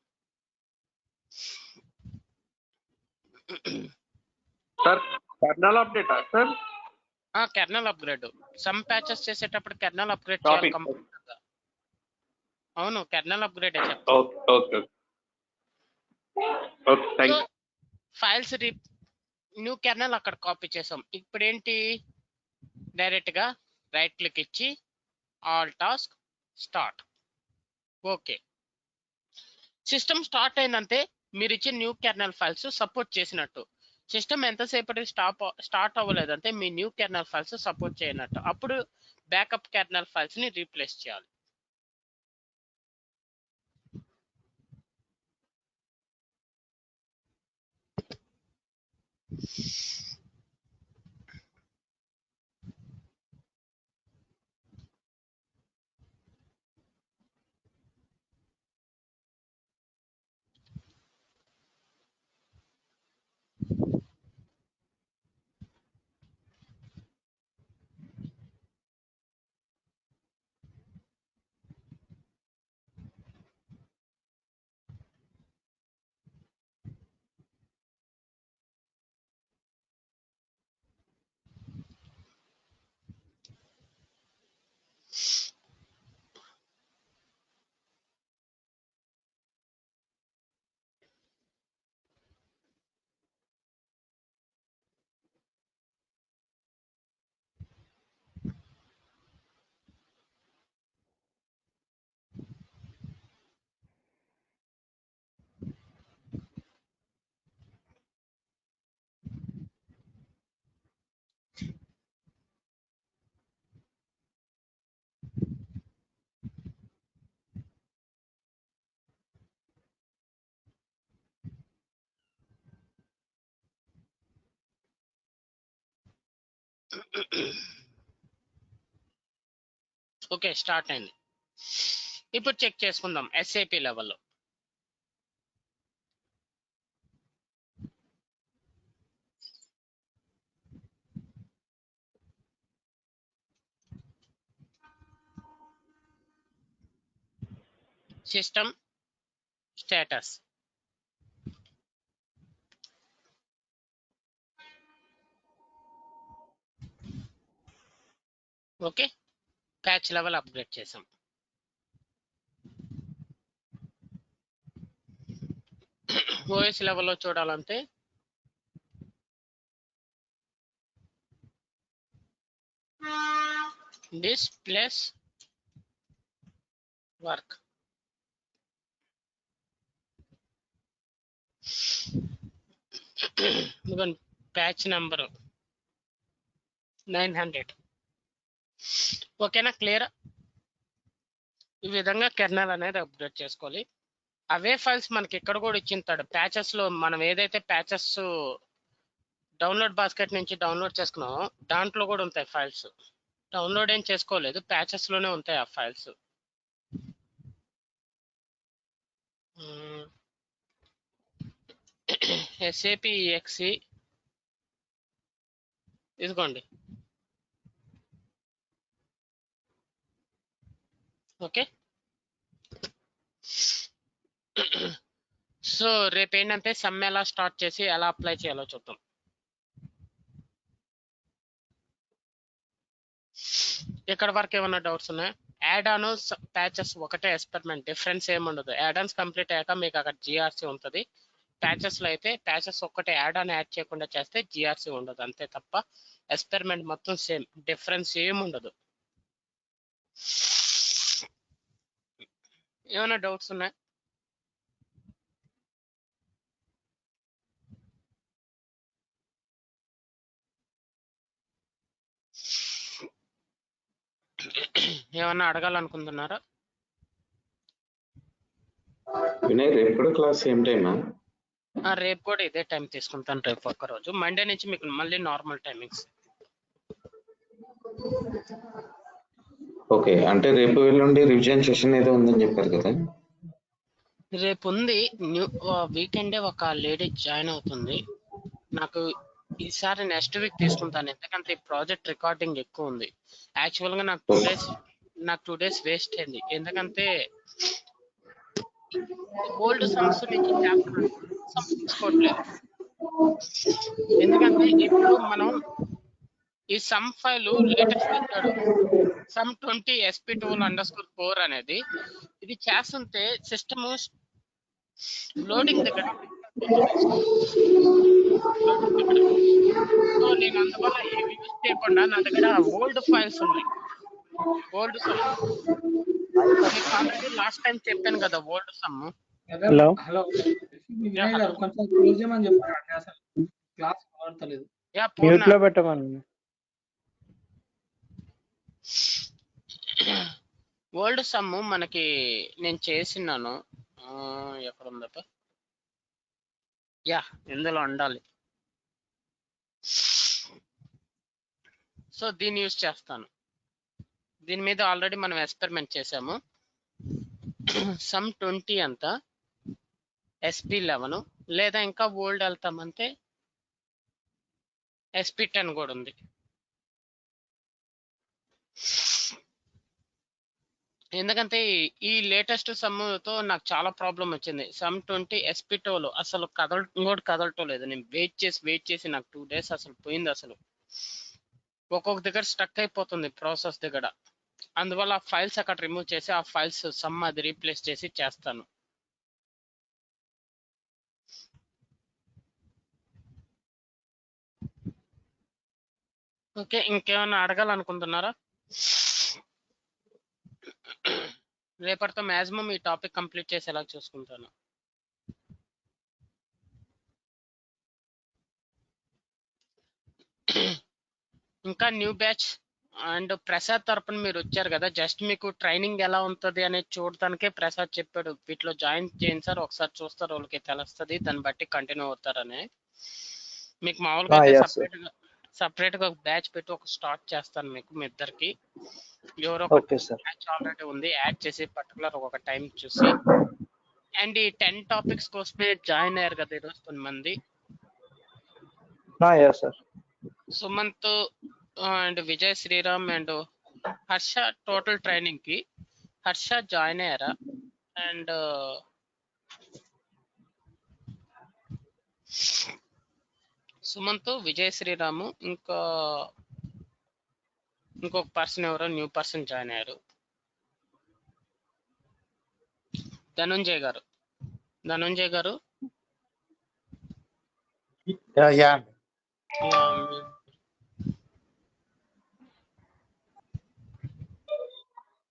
సార్ కర్నల్ అప్డేటా sir? Kernel upgrade. Some patches చేసేటప్పుడు కెర్నల్ అప్గ్రేడ్ చేయాలి కంపల్సరీగా. అవును, kernel upgrade files new kernel అక్కడ కాపీ చేసాం. ఇప్పుడు ఏంటి, డైరెక్ట్ గా రైట్ క్లిక్ ఇచ్చి all task start. Okay, system start అయిందంటే మీరు ఇచ్చే న్యూ కెర్నల్ ఫైల్స్ సపోర్ట్ చేసినట్టు. సిస్టమ్ ఎంతసేపటి స్టార్ట్ అవ్వలేదంటే మీ న్యూ కెర్నల్ ఫైల్స్ సపోర్ట్ చేయనట్టు. అప్పుడు బ్యాకప్ కెర్నల్ ఫైల్స్ ని రీప్లేస్ చేయాలి. ఓకే, స్టార్ట్ అయింది. ఇప్పుడు చెక్ చేసుకుందాం SAP లెవెల్లో. System status. Okay, patch level upgrade చేసాం. OS లెవెల్లో చూడాలంటే this plus work. Patch number 900. ఓకేనా, క్లియర్? ఈ విధంగా కెర్నల్ అనేది అప్డేట్ చేసుకోవాలి. అవే ఫైల్స్ మనకి ఇక్కడ కూడా ఇచ్చింటాడు. ప్యాచెస్ లో మనం ఏదైతే ప్యాచెస్ డౌన్లోడ్ బాస్కెట్ నుంచి డౌన్లోడ్ చేసుకున్నామో దాంట్లో కూడా ఉంటాయి ఫైల్స్. డౌన్లోడ్ ఏం చేసుకోలేదు, ప్యాచెస్ లోనే ఉంటాయి ఆ ఫైల్స్. SAP EXE ఇదిగోండి. ఓకే, సో రేపు ఏంటంటే సమ్ ఎలా స్టార్ట్ చేసి ఎలా అప్లై చేయాలో చూద్దాం. ఇక్కడ వరకు ఏమన్నా డౌట్స్ ఉన్నాయా? యాడ్ ఆన్ ప్యాచెస్ ఒకటే ఎక్స్పెరిమెంట్, డిఫరెన్స్ ఏముండదు. యాడ్ ఆన్స్ కంప్లీట్ అయ్యాక మీకు అక్కడ GRC ఉంటుంది. ప్యాచెస్ లో అయితే ప్యాచెస్ ఒక్కటే యాడ్ ఆన్ యాడ్ చేయకుండా చేస్తే GRC ఉండదు, అంతే తప్ప ఎక్స్పెరిమెంట్ మొత్తం సేమ్, డిఫరెన్స్ ఏముండదు. ఏమైనా డౌట్స్ ఉన్నాయా? ఏమన్నా అడగాలనుకుంటున్నారా? వినయ్, రేపు కూడా క్లాస్ సేమ్ టైమా? రేపు కూడా ఇదే టైం తీసుకుంటాను. రేపు ఒక్కరోజు, మండే నుంచి మీకు మళ్ళీ నార్మల్ టైమింగ్స్. ఓకే, అంటే రేపు ఎల్లుండి రివిజన్ సెషన్ ఏదో ఉందని చెప్పారు కదా? రేపు ఉంది. వీకెండే ఒక లేడీ జాయిన్ అవుతుంది. నాకు ఈసారి నెక్స్ట్ వీక్ తీసుకుంటాను, ఎందుకంటే ఈ ప్రాజెక్ట్ రికార్డింగ్ ఎక్కువ ఉంది. యాక్చువల్ గా నాకు 2 days వేస్ట్ అయింది, ఎందుకంటే ఓల్డ్ సమ్స్ నుంచి చాప్టర్ తీసుకోవట్లేదు. ఎందుకంటే ఇప్పుడు మనం ఈ సమ్ ఫైల్ లేటెస్ట్ ఇచ్చాడు, సమ్ 20 SP12_4 అనేది. ఇది చేస్తుంటే సిస్టమ్ లోడింగ్ దగ్గర సో నేను అందువల్ల ఏవి యూజ్ చేయకుండా నా దగ్గర ఓల్డ్ ఫైల్స్ ఉన్నాయి. ఓల్డ్ సమ్ మీకు ఆల్రెడీ లాస్ట్ టైం చెప్పాను కదా, ఓల్డ్ సమ్. హలో వినయ్ గారు, కొంచెం క్లోజ్ చేయమని చెప్పారండి, అసలు క్లాస్ వాడతలేదు. యా, మ్యూట్ లో పెట్టమని. ఓల్డ్ సమ్ మనకి నేను చేసినాను. ఎక్కడ ఉందప్ప? యా, ఇందులో ఉండాలి. సో దీన్ని యూజ్ చేస్తాను. దీని మీద ఆల్రెడీ మనం ఎక్స్పెరిమెంట్ చేసాము. సమ్ 20 అంతా SP11, లేదా ఇంకా ఓల్డ్ వెళ్తామంటే SP10 కూడా ఉంది. ఎందుకంటే ఈ లేటెస్ట్ సమ్తో నాకు చాలా ప్రాబ్లం వచ్చింది. సమ్ 20 SP2లో అసలు కదలటం లేదు. నేను వెయిట్ చేసి నాకు 2 days అసలు పోయింది. అసలు ఒక్కొక్క దగ్గర స్టక్ అయిపోతుంది ప్రాసెస్ దగ్గర. అందువల్ల ఆ ఫైల్స్ అక్కడ రిమూవ్ చేసి ఆ ఫైల్స్ సమ్ అది రీప్లేస్ చేసి చేస్తాను. ఓకే, ఇంకేమైనా అడగాలనుకుంటున్నారా? రేపటితో మ్యాక్సిమం ఈ టాపిక్ కంప్లీట్ చేసేలా చూసుకుంటాను. ఇంకా న్యూ బ్యాచ్ అండ్ ప్రసాద్ తరపున మీరు వచ్చారు కదా, జస్ట్ మీకు ట్రైనింగ్ ఎలా ఉంటుంది అనేది చూడటానికే ప్రసాద్ చెప్పాడు, వీటిలో జాయిన్ చేయండి సార్, ఒకసారి చూస్తారు వాళ్ళకి తెలుస్తుంది, దాన్ని బట్టి కంటిన్యూ అవుతారని. మీకు మామూలుగా అయితే సపరేట్ గా ఒక బ్యాచ్ పెట్టి ఒక స్టార్ట్ చేస్తాను మీకు మీ ఇద్దరికి. ఎవరో ఒక బ్యాచ్ ఆల్రెడీ ఉంది, యాడ్ చేసి పర్టికులర్ ఒక టైం చూసి. అండ్ ఈ 10 టాపిక్స్ కోసమే జాయిన్ అయ్యారు కదా ఈరోజు కొంతమంది. Sumanth and Vijay Sriram and Harsha total training కి హర్ష జాయిన్ అయ్యారా? అండ్ సుమంత్, విజయ్ శ్రీరాము, ఇంకొక పర్సన్ ఎవరో న్యూ పర్సన్ జాయిన్ అయ్యారు. ధనుంజయ్ గారు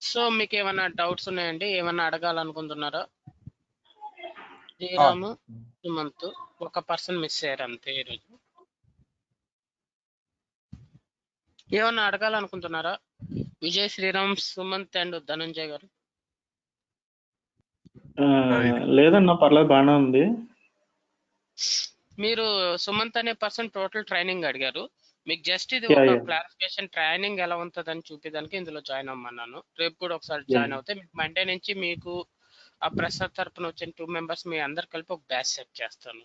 సో మీకు ఏమైనా డౌట్స్ ఉన్నాయండి? ఏమైనా అడగాలనుకుంటున్నారా? శ్రీరాము, సుమంత్, ఒక పర్సన్ మిస్ అయ్యారు అంతే ఈరోజు. ఏమన్నా అడగాలనుకుంటున్నారా? విజయ్ శ్రీరామ్, సుమంత్ అండ్ ధనుంజయ్ గారు. లేదన్నా, పర్లేదు, బాగానే ఉంది. మీరు సుమంత్ అనే పర్సన్ టోటల్ ట్రైనింగ్ అడిగారు. మీకు జస్ట్ ఇది ఒక క్లారిఫికేషన్, ట్రైనింగ్ ఎలా ఉంటుందని చూపించడానికి ఇందులో జాయిన్ అవ్వమన్నాను. రేపు కూడా ఒకసారి జాయిన్ అవుతే మండే నుంచి మీకు ఆ ప్రసాద్ తరపున వచ్చిన 2 members మీ అందరు కలిపి ఒక బ్యాచ్ సెట్ చేస్తాను.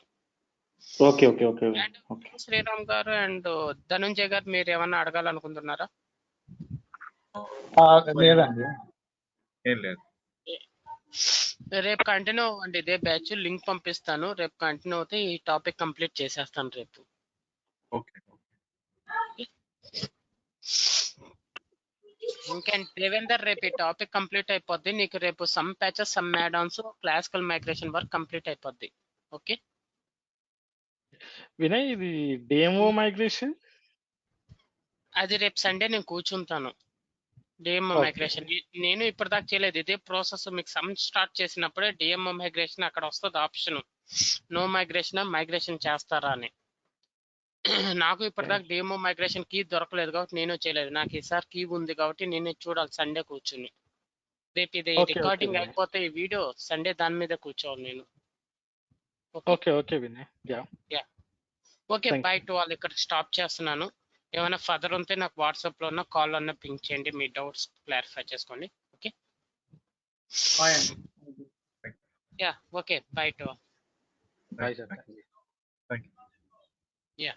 శ్రీరామ్ గారు అండ్ ధనుంజయ్ గారు మీరు ఏమన్నా అడగాలనుకుంటున్నారా? లేదండి, ఏం లేదు. రేపు కంటిన్యూ అవ్వండి, ఇదే బ్యాచ్ లింక్ పంపిస్తాను. రేపు కంటిన్యూ అవుతే ఈ టాపిక్ కంప్లీట్ చేసేస్తాను రేపు. ఓకే. ఇంకేంటి దేవేందర్, రేపు ఈ టాపిక్ కంప్లీట్ అయిపోద్ది. నీకు రేపు some patches, some add Ann's, classical migration work complete అయిపోద్ది. ఓకే వినయ్, ఇది డెమో మైగ్రేషన్ అది రేపు సండే నేను కూర్చుంటాను. డిఎంఓ మైగ్రేషన్ నేను ఇప్పటిదాకా చేయలేదు. ఇదే ప్రాసెస్ మీకు సమ్ స్టార్ట్ చేసినప్పుడే డిఎంఓ మైగ్రేషన్ అక్కడ వస్తుంది ఆప్షన్, నో మైగ్రేషన్ చేస్తారా అని. నాకు ఇప్పటిదాకా డిఎంఓ మైగ్రేషన్ కీ దొరకలేదు కాబట్టి నేను చేయలేదు. నాకు ఈసారి కీ ఉంది కాబట్టి నేనే చూడాలి సండే కూర్చుని. రేపు ఇది రికార్డింగ్ అయిపోతే ఈ వీడియో సండే దాని మీద కూర్చోవాలి నేను. Okay Vinay. Okay, by to all. ఇక్కడ స్టాప్ చేస్తున్నాను. ఏమైనా ఫర్దర్ ఉంటే నాకు వాట్సాప్ లో ఉన్న కాల్ అన్న పింక్ చేయండి, మీ డౌట్స్ క్లారిఫై చేసుకోండి. Okay okay, by to all. Thank you. Yeah.